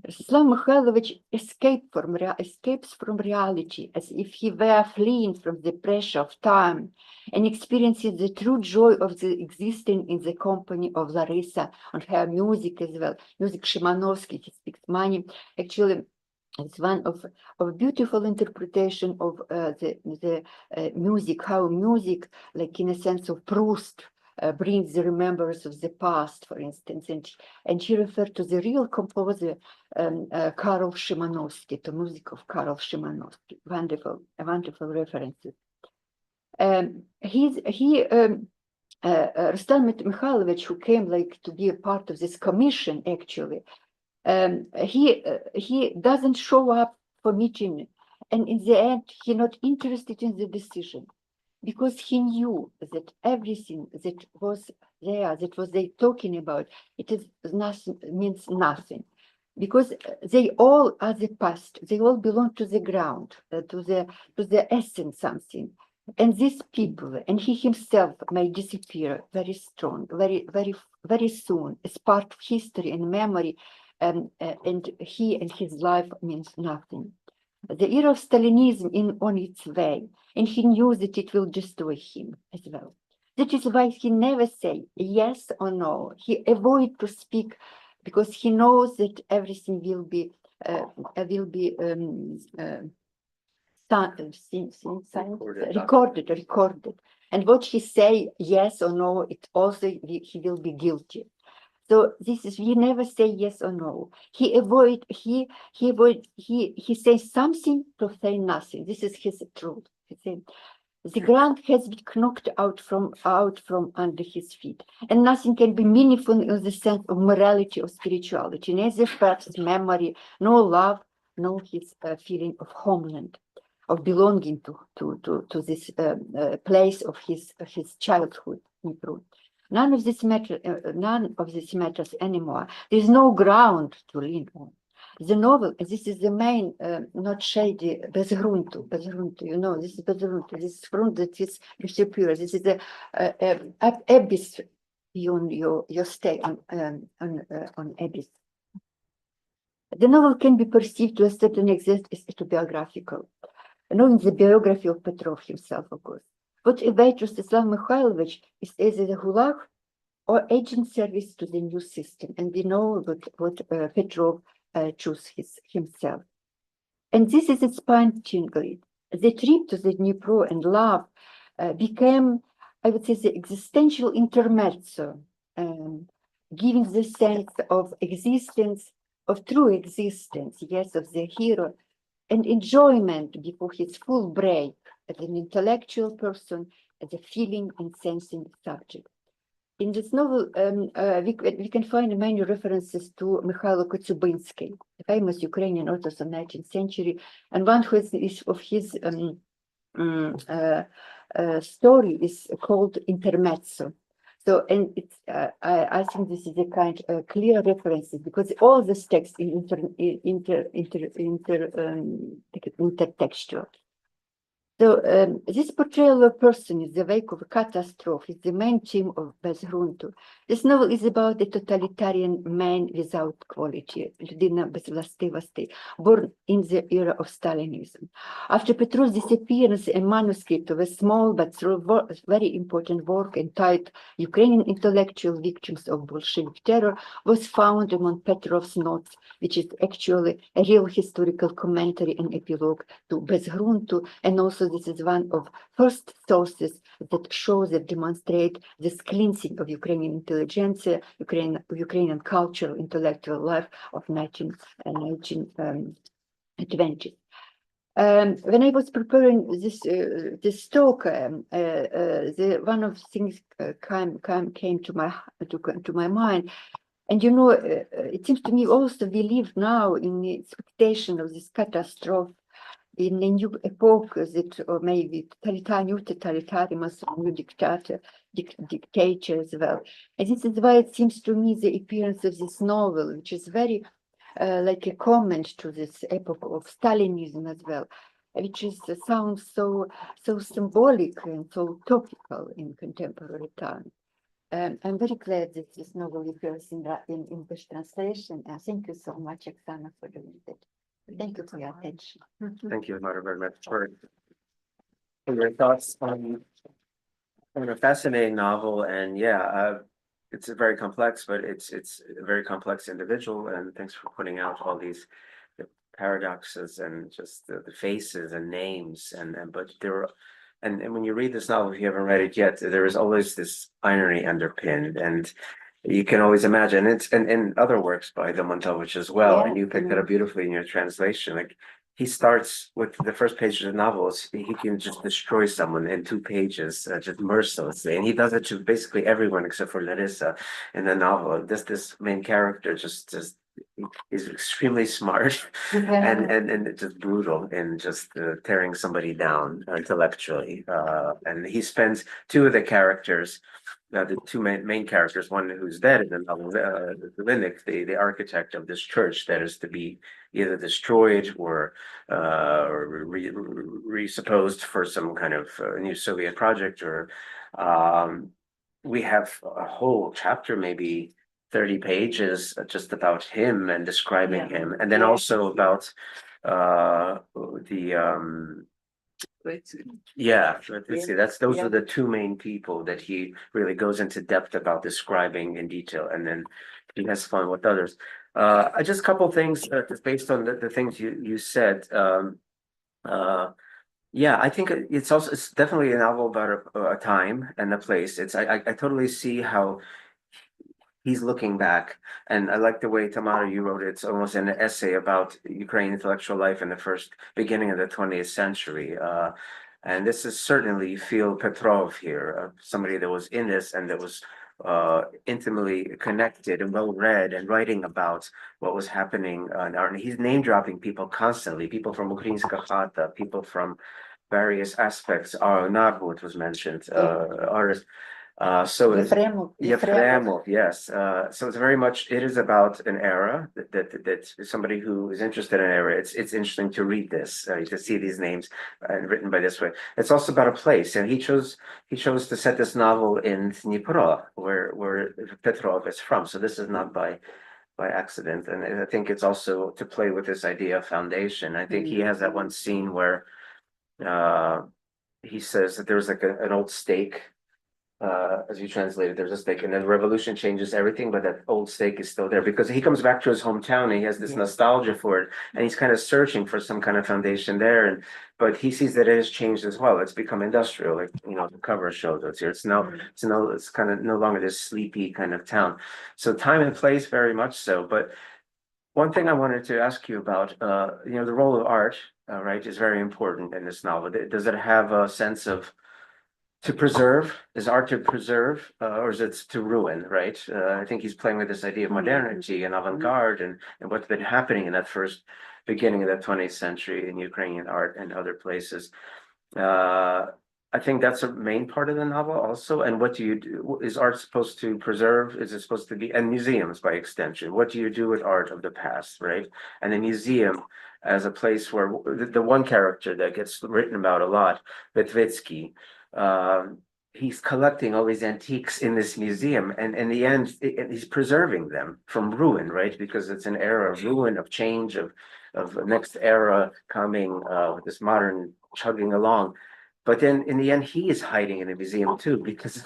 Rostislav Mykhailovych escapes from reality as if he were fleeing from the pressure of time and experiencing the true joy of the existing in the company of Larissa and her music as well. Music Szymanowski, he speaks money. Actually, it's one of beautiful interpretation of the music, how music, like in a sense of Proust, brings the remembrance of the past, for instance, and she referred to the real composer, Karol Szymanowski, to music of Karol Szymanowski. Wonderful references. Rustam Mikhailovich, who came like to be a part of this commission, actually, He doesn't show up for meeting, and in the end, he not interested in the decision, because he knew that everything that was there, that was they talking about, it is nothing, means nothing, because they all are the past. They all belong to the ground, to the essence something. And these people, and he himself may disappear very strong, very soon, as part of history and memory, and he and his life means nothing. The era of Stalinism on its way, and he knew that it will destroy him as well. That is why he never say yes or no. He avoid to speak because he knows that everything will be recorded. And what he say yes or no, it also he will be guilty. So this is, he never say yes or no. He says something to say nothing. This is his truth. He say, the ground has been knocked out from under his feet, and nothing can be meaningful in the sense of morality or spirituality, neither perhaps memory, no love, no his feeling of homeland, of belonging to this place of his childhood. None of this matters anymore. There is no ground to lean on. The novel, this is the main, not shady, bezgruntu, you know, this is bezgruntu, this is front that is disappears. This is the abyss beyond your stay on abyss. The novel can be perceived to a certain extent as autobiographical, knowing the biography of Petrov himself, of course. What awaits Rostyslav Mykhailovych is either the Gulag or agent service to the new system, and we know what Petrov chose himself. And this is inspiring. The trip to the Dnipro and love became, I would say, the existential intermezzo, giving the sense of existence, of true existence, yes, of the hero, and enjoyment before his full break as an intellectual person, as a feeling and sensing subject. In this novel, we can find many references to Mikhailo Kotyubinsky, the famous Ukrainian author of the 19th century, and one who is of his story is called Intermezzo. So, and it's, I think this is a kind of clear references, because all this text is intertextual. So this portrayal of a person in the wake of a catastrophe is the main theme of Bezgruntu. This novel is about a totalitarian man without quality, born in the era of Stalinism. After Petrov's disappearance, a manuscript of a small but very important work entitled Ukrainian Intellectual Victims of Bolshevik Terror was found among Petrov's notes, which is actually a real historical commentary and epilogue to Bezgruntu, and also this is one of first sources that shows that demonstrate this cleansing of Ukrainian intelligentsia, Ukrainian cultural intellectual life of 1920s. When I was preparing this talk, one of the things came to my mind. And you know, it seems to me also we live now in the expectation of this catastrophe, in a new epoch that, or maybe new totalitarianism, new dictator as well. And this is why it seems to me the appearance of this novel, which is very like a comment to this epoch of Stalinism as well, which is sounds so symbolic and so topical in contemporary time. I'm very glad that this novel appears in English translation. And thank you so much, Oksana, for doing that. Thank you for your attention. Thank you, Mara, very much for your thoughts on a fascinating novel. And yeah, it's a very complex, but it's a very complex individual. And thanks for putting out all these paradoxes and just the faces and names. But there were, and when you read this novel, if you haven't read it yet, there is always this irony underpinned, and you can always imagine it's in other works by Domontovych as well. Yeah, and you picked it up beautifully in your translation. Like, he starts with the first page of the novels, he can just destroy someone in 2 pages, just mercilessly, and he does it to basically everyone except for Larissa in the novel. This main character just he's extremely smart and just brutal in just tearing somebody down intellectually. And he spends two of the characters, the two main characters, one who's dead in the novel, the architect of this church that is to be either destroyed or resupposed for some kind of new Soviet project, or we have a whole chapter, maybe 30 pages just about him and describing him, and then also about the yeah, let's see, those are the two main people that he really goes into depth about describing in detail, and then he has fun with others. Just a couple things based on the things you said. Yeah, I think it's definitely a novel about a time and a place. I totally see how he's looking back, and I like the way, Tamara, you wrote it. It's almost an essay about Ukrainian intellectual life in the first beginning of the 20th century. And this is certainly feel Petrov here, somebody that was in this and that was intimately connected and well read and writing about what was happening. And he's name dropping people constantly, people from Ukrainska Khata, people from various aspects. Narvut was mentioned, artists. So Yefremov, yes. So it's very much, it is about an era that somebody who is interested in an era. It's interesting to read this, to see these names written by this way. It's also about a place, and he chose to set this novel in Dnipro, where Petrov is from. So this is not by accident, and I think it's also to play with this idea of foundation. I think he has that one scene where he says that there's like an old stake. As you translated, there's a stake, and then revolution changes everything, but that old stake is still there because he comes back to his hometown and he has this nostalgia for it, and he's kind of searching for some kind of foundation there. But he sees that it has changed as well. It's become industrial, like the cover shows us here. It's kind of no longer this sleepy kind of town. So time and place, very much so. But one thing I wanted to ask you about, the role of art, right, is very important in this novel. Does it have a sense of to preserve? Is art to preserve, or is it to ruin, right? I think he's playing with this idea of modernity and avant-garde and what's been happening in that first beginning of the 20th century in Ukrainian art and other places. I think that's a main part of the novel also. And what do you do? Is art supposed to preserve? Is it supposed to be, and museums by extension? What do you do with art of the past, right? And the museum as a place where the one character that gets written about a lot, Vetvetsky, he's collecting all these antiques in this museum, and in the end he's preserving them from ruin, right? Because it's an era of ruin, of change, of next era coming with this modern chugging along. But then in the end he is hiding in the museum too, because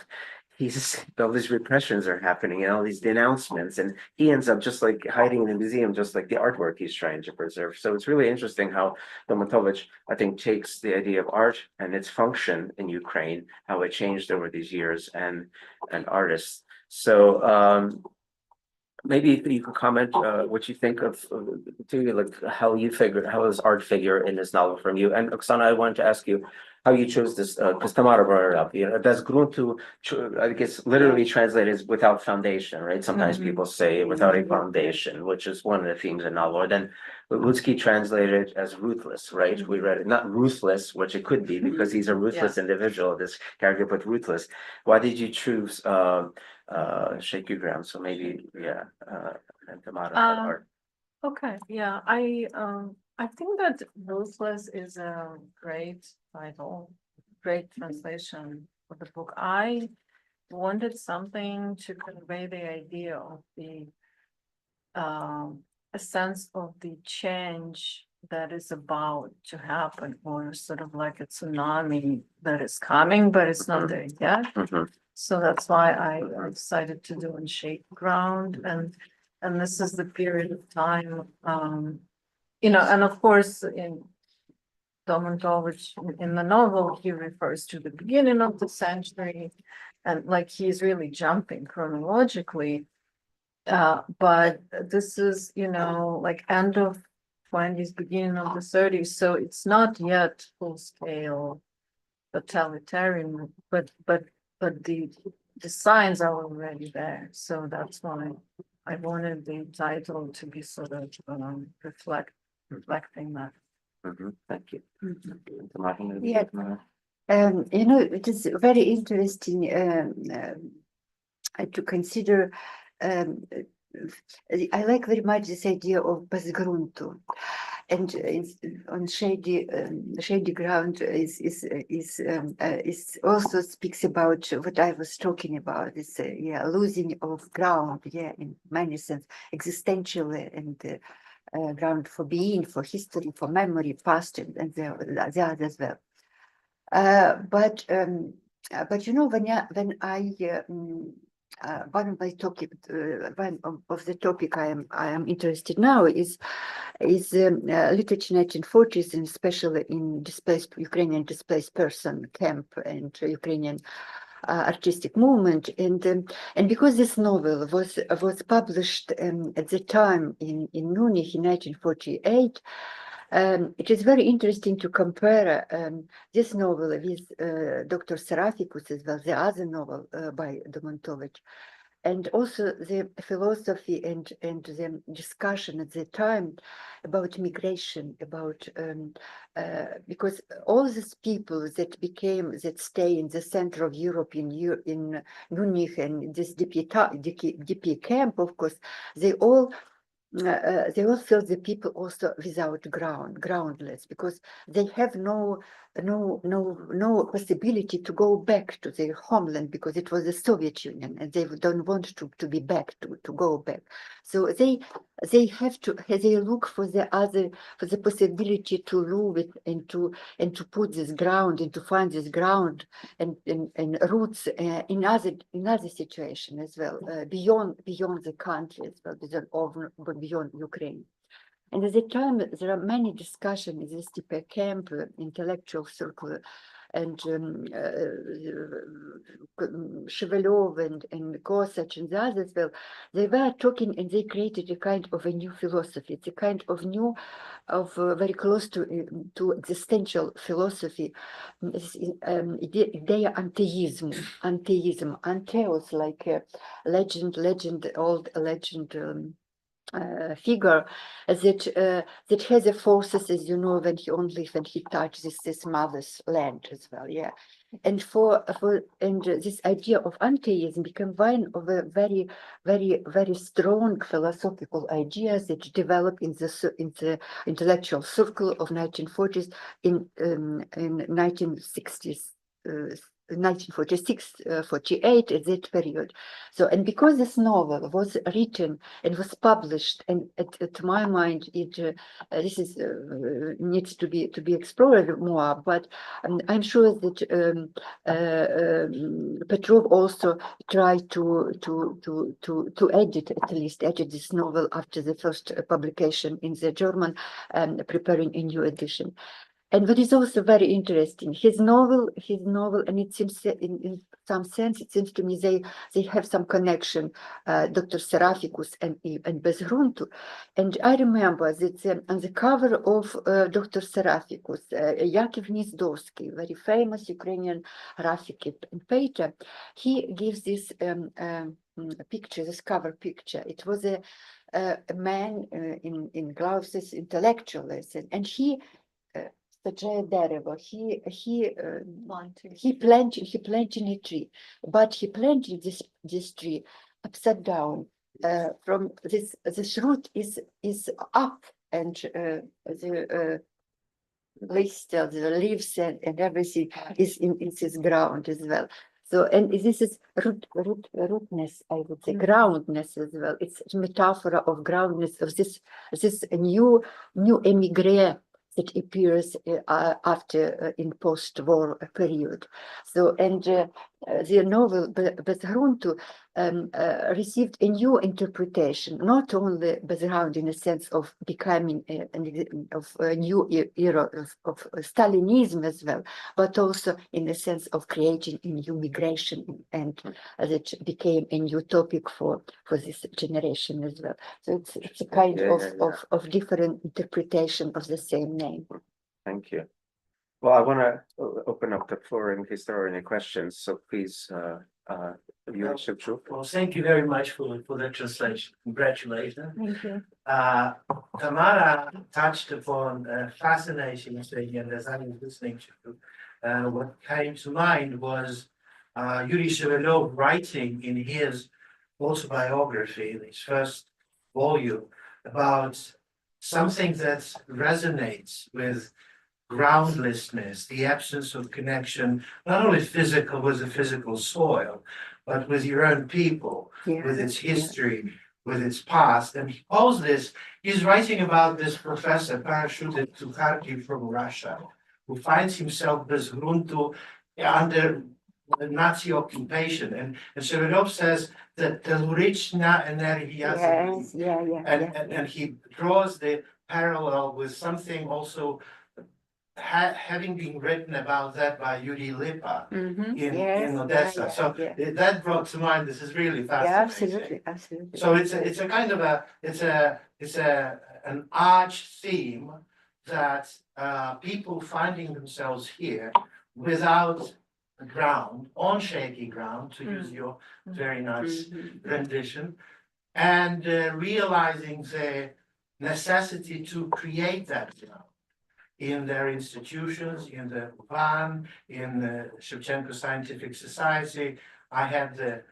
all these repressions are happening and all these denouncements, and he ends up just like hiding in the museum, just like the artwork he's trying to preserve. So it's really interesting how Domontovych, I think, takes the idea of art and its function in Ukraine, how it changed over these years, and artists. So maybe you can comment what you think of like how does art figure in this novel from you? And Oksana, I wanted to ask you how you chose this, because Tamara brought it up. Das Gruntu, I guess literally translated is without foundation, right? Sometimes people say without a foundation, which is one of the themes of the novel. Or then Lutsky translated as ruthless, right? We read it, not ruthless, which it could be because he's a ruthless individual, this character, but ruthless. Why did you choose Shaky Ground? So maybe, and Tamara. Okay, yeah, I think that Ruthless is a great title, great translation of the book. I wanted something to convey the idea of a sense of the change that is about to happen, or sort of like a tsunami that is coming, but it's not there yet. So that's why I decided to do in Shaky Ground, and this is the period of time, and of course in Domontovych in the novel, he refers to the beginning of the century, and like he's really jumping chronologically. But this is, like end of 20s, beginning of the 30s, so it's not yet full scale totalitarian, but the signs are already there. So that's why I wanted the title to be sort of reflecting that. Thank you. Yeah. You know, it is very interesting to consider. I like very much this idea of bezgruntu, and on shady ground is also speaks about what I was talking about. This losing of ground, in many sense, existentially, and ground for being, for history, for memory, past, and the other as well. But you know, when I one of my topic, one of the topic I am interested now is literature 1940s, and especially in Ukrainian displaced person camp and Ukrainian artistic movement, and because this novel was published at the time in Munich in 1948. It is very interesting to compare this novel with Dr. Serafikus as well, the other novel by Domontovych, and also the philosophy and the discussion at the time about migration, about because all these people that stay in the center of Europe in Munich and this DP camp, of course, they all feel the people also without groundless, because they have no possibility to go back to their homeland, because it was the Soviet Union and they don't want to be back, to go back. So they look for the possibility to lose it and to put this ground and to find this ground and roots in other situation as well, beyond the country as well, beyond Ukraine. And at the time, there are many discussions in this DP camp, intellectual circle, and Shevelyov and Kosach and the others. Well, they were talking, and they created a kind of a new philosophy. It's a kind of very close to existential philosophy. Idea antheism, antheos, like a old legend. Figure that has a forces, as you know, when he touches this mother's land as well, and this idea of antheism became one of a very strong philosophical ideas that developed in the intellectual circle of 1940s in 1960s. 1946, 48, at that period. So, and because this novel was written and was published, and to my mind, this is needs to be explored more. But I'm sure that Petrov also tried to edit this novel after the first publication in the German, preparing a new edition. And what is also very interesting, his novel, and it seems in some sense, it seems to me they have some connection, Dr. Serafikus and bezgruntu. And I remember that on the cover of Dr. Serafikus, Yakov Gnizdowski, very famous Ukrainian graphic painter, he gives this picture, this cover picture. It was a man in gloves, intellectual, and he. He planted a tree, but he planted this tree upside down. From this root is up, and the leaves and everything is in this ground as well. So, and this is rootness, I would say, groundness as well. It's a metaphor of groundness, of this new emigre that appears after in post-war period. So, and the novel bezgruntu received a new interpretation, not only bezgruntu in a sense of becoming a new era of Stalinism as well, but also in the sense of creating a new migration, and that became a new topic for this generation as well. So it's a kind of different interpretation of the same name. Thank you. Well, I want to open up the floor in case there are any questions, so please, you should. Well, thank you very much for the translation. Congratulations. Thank you. Tamara touched upon a fascinating thing, and as I was listening to, what came to mind was Yuri Shevelov writing in his autobiography, in his first volume, about something that resonates with groundlessness, the absence of connection, not only physical with the physical soil, but with your own people, with its history, with its past. And he calls this, he's writing about this professor parachuted to Kharkiv from Russia, who finds himself bezgruntu under Nazi occupation. And Shevelov says that telurichna energia. Yes, yeah. And he draws the parallel with something also having been written about that by Yuri Lipa in Odessa. So that brought to mind, this is really fascinating. Absolutely. So it's a kind of an arch theme that people finding themselves here without a ground, on shaky ground, to use your very nice rendition, and realizing the necessity to create that ground in their institutions, in the VAN, in the Shevchenko Scientific Society. I had the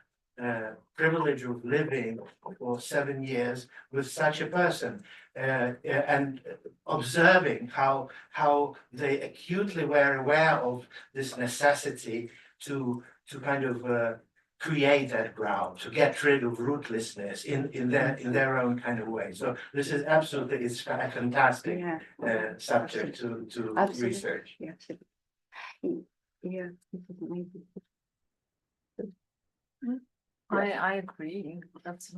privilege of living for 7 years with such a person and observing how they acutely were aware of this necessity to kind of create that ground, to get rid of rootlessness in their own kind of way. So this is absolutely, it's a fantastic subject to research. Yeah, absolutely. Yeah. I agree. That's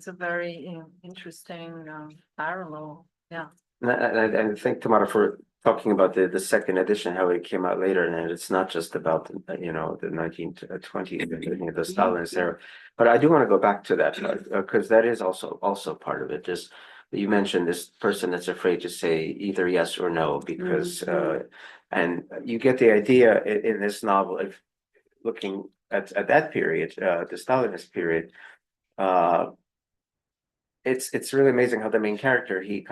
a very interesting parallel. Yeah. And I thank Tamara for talking about the second edition, how it came out later, and it's not just about the 1920s, the Stalinist era. But I do want to go back to that because that is also part of it. Just you mentioned this person that's afraid to say either yes or no because and you get the idea in this novel of looking at that period, the Stalinist period. It's really amazing how the main character he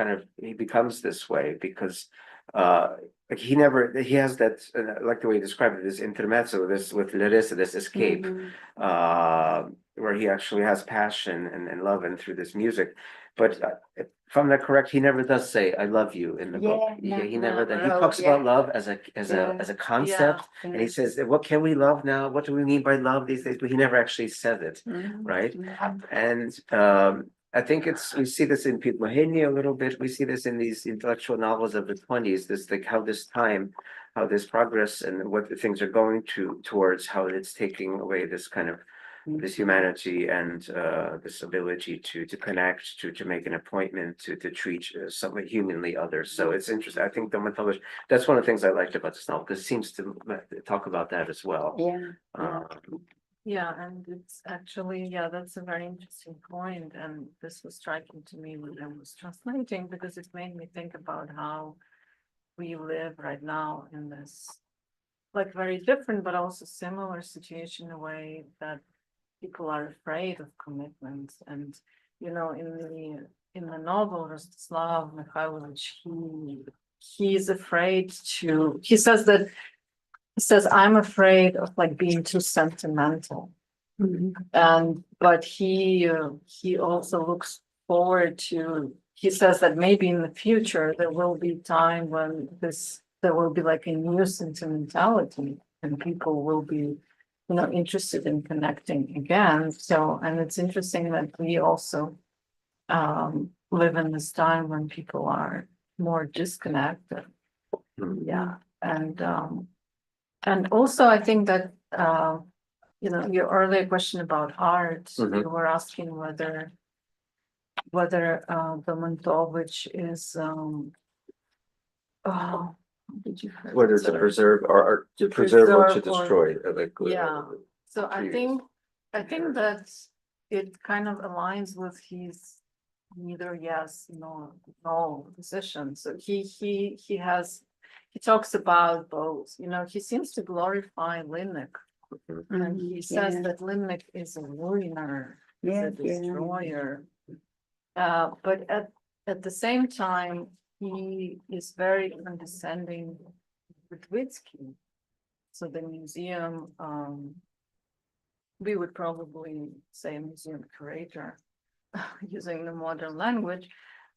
becomes this way because like he has that like the way you described it, this intermezzo, this with Larissa, this escape, where he actually has passion and love and through this music. But if I'm not correct, he never does say "I love you" in the book. He never. He talks about love as a concept, and he says, "What can we love now? What do we mean by love these days?" But he never actually says it, right? And I think we see this in Pete Mahoney a little bit. We see this in these intellectual novels of the 20s. This like how this progress and what the things are going towards, how it's taking away this kind of this humanity and this ability to connect, to make an appointment, to treat someone humanly others. So it's interesting. I think Domontovych, that's one of the things I liked about this novel because it seems to talk about that as well. Yeah, and it's actually, that's a very interesting point. And this was striking to me when I was translating because it made me think about how we live right now in this like very different but also similar situation in a way that people are afraid of commitments. And in the novel Rostyslav Mykhailovych, he's afraid to, he says I'm afraid of like being too sentimental. But he also looks forward to, he says that maybe in the future there will be time when there will be like a new sentimentality and people will be interested in connecting again. So, and it's interesting that we also live in this time when people are more disconnected. And also I think that your earlier question about art, you were asking whether Domontovych is whether to preserve or to preserve or to destroy. So I think that it kind of aligns with his neither yes nor no position. So he he talks about both, you know, he seems to glorify Limnik. And he says Yeah. that Limnik is a ruiner, is Yeah, a destroyer. But at the same time, he is very condescending with Witsky. So the museum, we would probably say museum curator, using the modern language.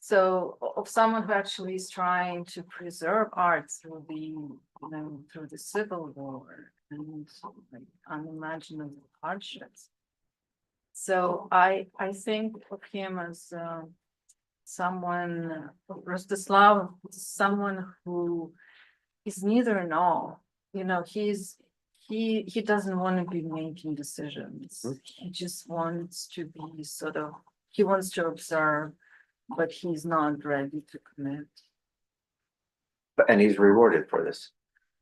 So of someone who actually is trying to preserve art through through the Civil War and like unimaginable hardships. So I think of him as someone, Rostislav, someone who is neither nor. You know, he doesn't want to be making decisions. He just wants to be he wants to observe, but he's not ready to commit. And he's rewarded for this.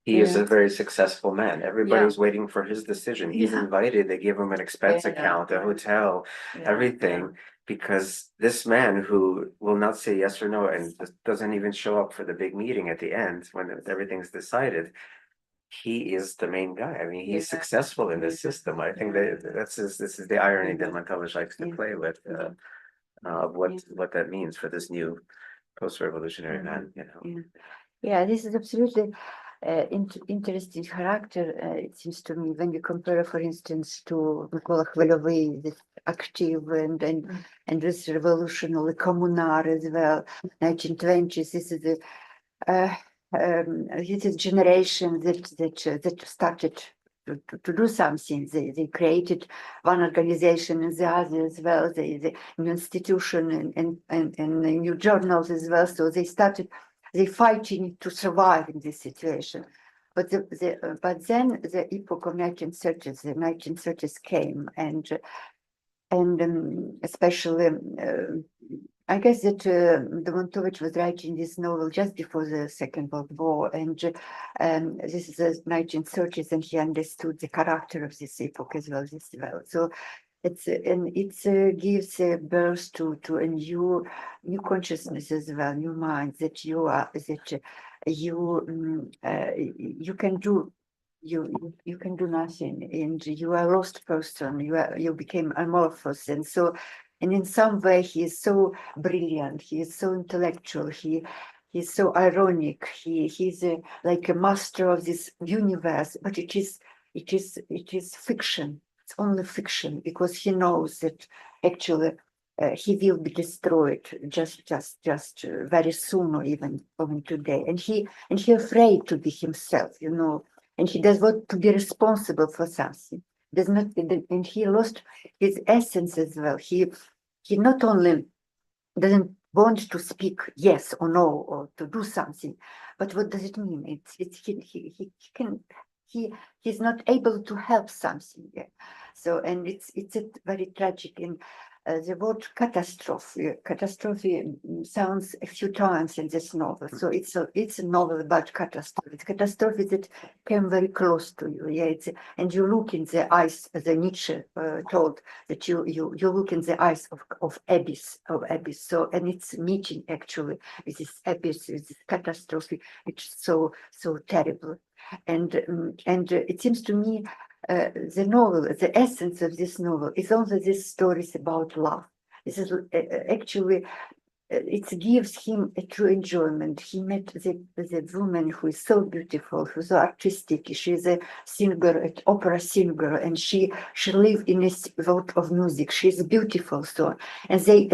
He is Yeah. a very successful man. Everybody's waiting for his decision. He's Yeah. invited, they give him an expense Yeah. account, a hotel, Yeah, everything. Because this man who will not say yes or no and just doesn't even show up for the big meeting at the end when everything's decided, he is the main guy. I mean, he's Yeah. successful in this system. I think this is the irony that Yeah. Domontovych likes to Yeah. play with, of what that means for this new post-revolutionary man, you know. Yeah. Yeah, this is absolutely interesting character, it seems to me, when you compare, for instance, to Mykola Khvelyovy, this active and this revolutionary communar as well, 1920s. This is the generation that started to do something. They created one organization and the other as well, the new institution and new journals as well. So they fighting to survive in this situation. But then the epoch of 1930s, the 1930s came, and especially I guess that Domontovych was writing this novel just before the Second World War, and this is the 1930s, and he understood the character of this epoch as well. So it gives birth to a new consciousness as well, new mind that you can do. You can do nothing, and you are a lost person. You became amorphous, and in some way he is so brilliant. He is so intellectual. He's so ironic. He's like a master of this universe, but it is fiction. It's only fiction, because he knows that actually he will be destroyed just very soon, or even today. And he afraid to be himself, you know. And he does want to be responsible for something. Does not, and he lost his essence as well. He not only doesn't want to speak yes or no or to do something, but what does it mean? He's not able to help something. Yeah. So, and it's very tragic. In the word catastrophe sounds a few times in this novel. So it's a novel about catastrophe. It's catastrophe that came very close to you. Yeah, and you look in the eyes, as Nietzsche told, that you look in the eyes of abyss. So, and it's meeting actually with this abyss, with this catastrophe. It's so terrible. And it seems to me the novel, the essence of this novel is also these stories about love. This is actually, it gives him a true enjoyment. He met the woman who is so beautiful, who's so artistic. She's a singer, an opera singer, and she lived in a world of music. She's beautiful, so and they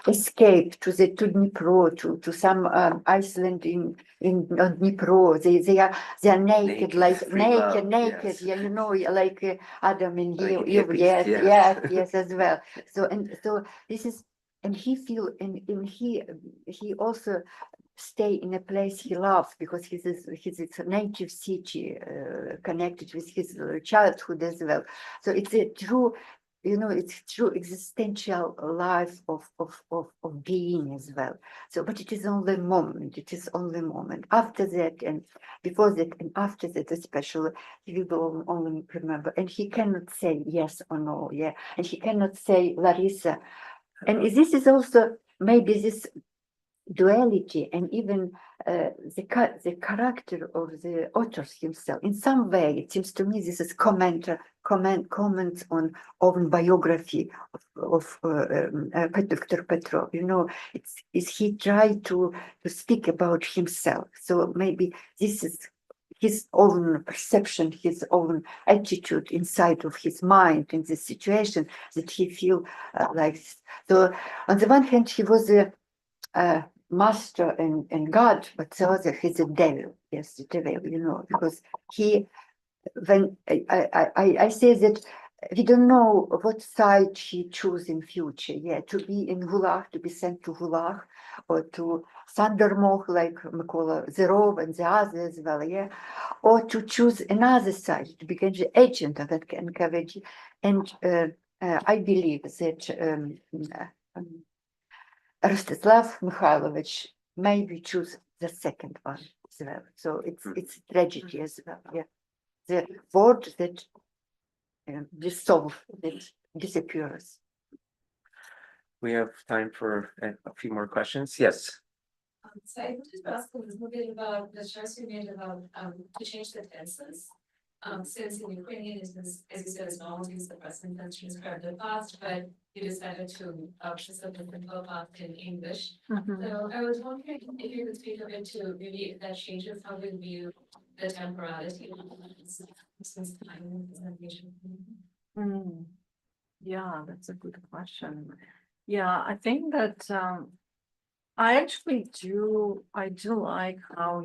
escaped to Dnipro, to some island in Dnipro. They are naked, naked, yes. yeah, you know, like Adam and Like Eve, hippies, yes, as well. So this is. And he he also stay in a place he loves, because his native city connected with his childhood as well. So it's a true, you know, it's true existential life of being as well. So, but it is only a moment. It is only a moment. After that, and before that, and after that, especially, he will only remember. And he cannot say yes or no. Yeah, and he cannot say Larissa. And this is also maybe duality and even the character of the author himself. In some way, it seems to me this is comments on own biography of Viktor Petrov. You know, is he tried to speak about himself. So maybe this is his own perception, his own attitude inside of his mind in this situation that he feel like. So on the one hand, he was a master and God, but the other he's a devil. Yes, the devil, you know, because he, when I say that we don't know what side he choose in future. Yeah, to be in Gulag, to be sent to Gulag, or to Sandermoch like Mykola Zerov and the others, well, yeah, or to choose another side, to become the agent of NKVD. And I believe that Rostyslav Mykhailovych maybe choose the second one as well. So it's tragedy as well. Yeah, the word that dissolve, that disappears. We have time for a few more questions. Yes. So I wanted to ask a little bit about the choice you made about to change the tenses. Since in Ukrainian it is, as you said, it's normal to use the present tense to describe the past, but you decided to choose a different past in English. So I was wondering if you could speak a bit to maybe if that changes how we view the temporality since time is an issue. Yeah, that's a good question. Yeah, I think that I actually do like how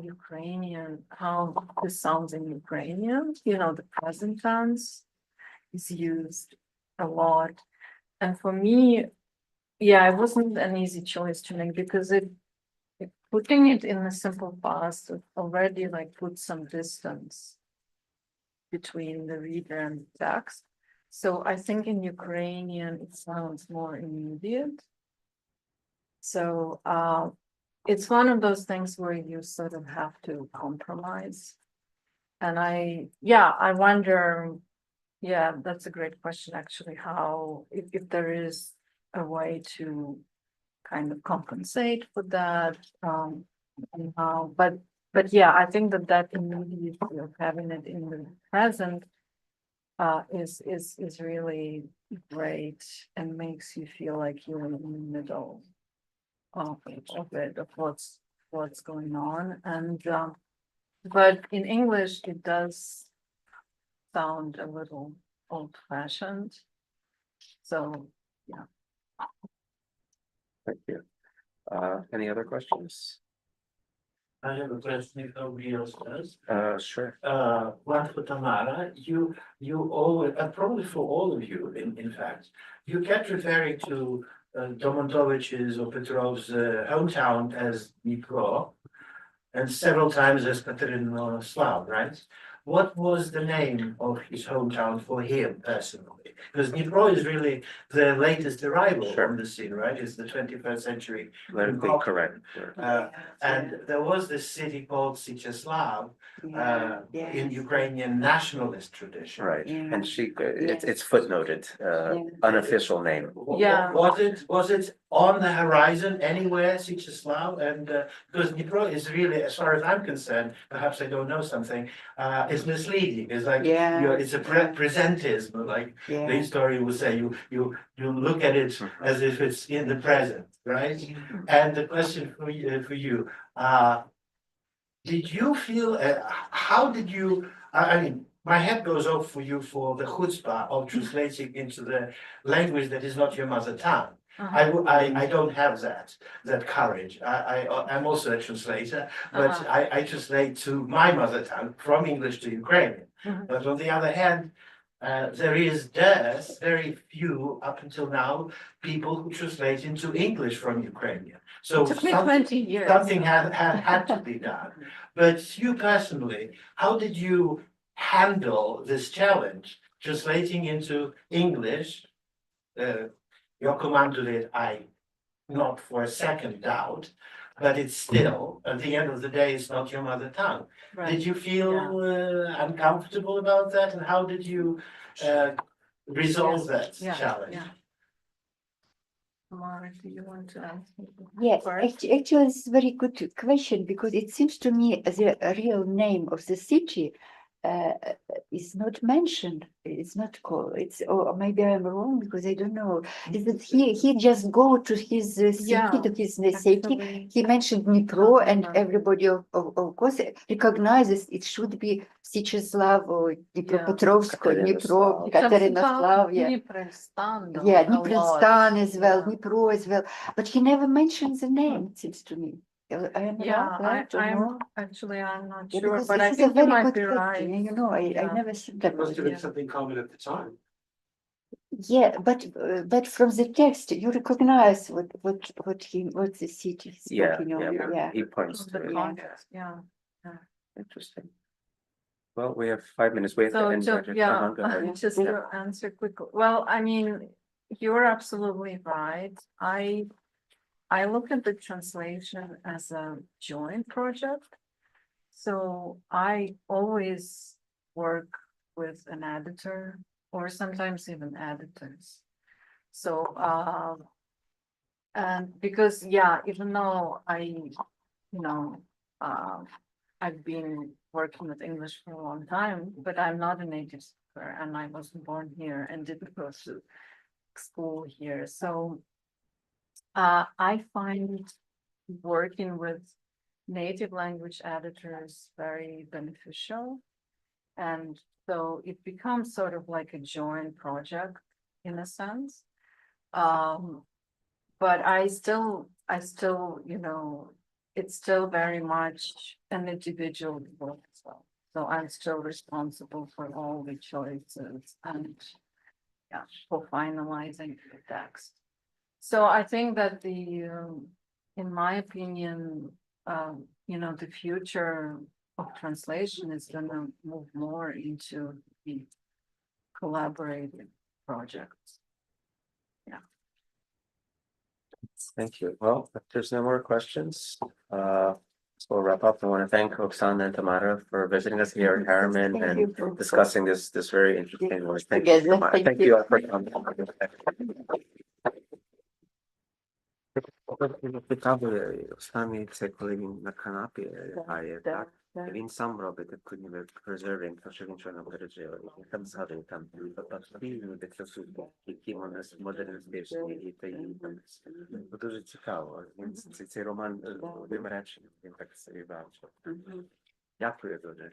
this sounds in Ukrainian, you know, the present tense is used a lot. And for me, yeah, it wasn't an easy choice to make because putting it in the simple past already like put some distance between the reader and the text. So I think in Ukrainian it sounds more immediate. So it's one of those things where you sort of have to compromise. And I wonder, yeah, that's a great question actually, how if there is a way to kind of compensate for that, and how, but yeah, I think that immediacy of having it in the present is really great and makes you feel like you're in the middle of it, of what's going on. And but in English it does sound a little old-fashioned. So yeah. Thank you. Any other questions? I have a question if nobody else does. Sure. One for Tamara, you always, probably for all of you, in fact, you kept referring to Domontovych's or Petrov's hometown as Dnipro, and several times as Katerynoslav, right? What was the name of his hometown for him personally? Because Dnipro is really the latest arrival Sure. on the scene, right? It's the 21st century. Politically correct. And there was this city called Sieczyslav in Ukrainian nationalist tradition. Right, Yeah. and it's footnoted, unofficial name. Yeah. Was it on the horizon anywhere, Sieczyslav? And because Dnipro is really, as far as I'm concerned, perhaps I don't know something, it's misleading. It's like it's a presentism, like the historian would say. You look at it as if it's in the present, right? And the question for you, did you feel? How did you? I mean, my head goes off for you for the chutzpah of translating into the language that is not your mother tongue. I don't have that courage. I'm also a translator, but I translate to my mother tongue from English to Ukrainian. But on the other hand, there's very few up until now people who translate into English from Ukrainian. So It took me 20 years. something had to be done. But you personally, how did you handle this challenge, translating into English? Your commander, I not for a second doubt, but it's still, at the end of the day, it's not your mother tongue. Right. Did you feel uncomfortable about that? And how did you resolve that challenge? Yeah. Tamara, do you want to answer? Yes, first? actually, this is a very good question because it seems to me the real name of the city is not mentioned. It's not called. It's or maybe I'm wrong because I don't know. Is that he just go to his city Yeah, to his city? actually, He mentioned Dnipro, and remember. everybody of course recognizes it should be Sieczyslav or Dnipropetrovsk or Dnipro, Katerynoslav. Katerynoslav. Yeah. Dniprelstan, though, Yeah, a Dniprelstan lot, as well, yeah. Dnipro as well, but he never mentions the name, it seems to me. I am Yeah, right or I'm no? actually, I'm not Yeah, sure, because but I this is a think you very might good be question, right. you know, I Yeah. never thought about Must have it. been something common at the time. Yeah, but from the text, you recognize what the city is Yeah, speaking of, yeah, yeah. he points Of to the it. context, yeah. Interesting. Well, we have 5 minutes. We have to So, end. Roger. yeah, Go ahead. just to answer quickly, well, I mean, you're absolutely right. I look at the translation as a joint project. So I always work with an editor or sometimes even editors. So, and because, yeah, even though you know, I've been working with English for a long time, but I'm not a native speaker and I wasn't born here and didn't go to school here. So I find working with native language editors very beneficial. And so it becomes sort of like a joint project in a sense. But I still, you know, it's still very much an individual work as well. So I'm still responsible for all the choices and yeah, for finalizing the text. So I think that in my opinion, you know, the future of translation is gonna move more into the collaborative projects. Thank you. Well, if there's no more questions, so we'll wrap up. I want to thank Oksana and Tamara for visiting us here at Harriman Thank and you for- discussing this very interesting work. Thank you. Together, Tamara. thank Thank you. you all for coming. Останні це коли він на канапі грає, так? Він сам робить таку ніби презервінг, тому що він нічого не пережив. І там згадує там фільми, де це супер, які вони модерністичні і та і там. Дуже цікаво. Він цей роман одним реченням, він так собі бачив. Дякую дуже.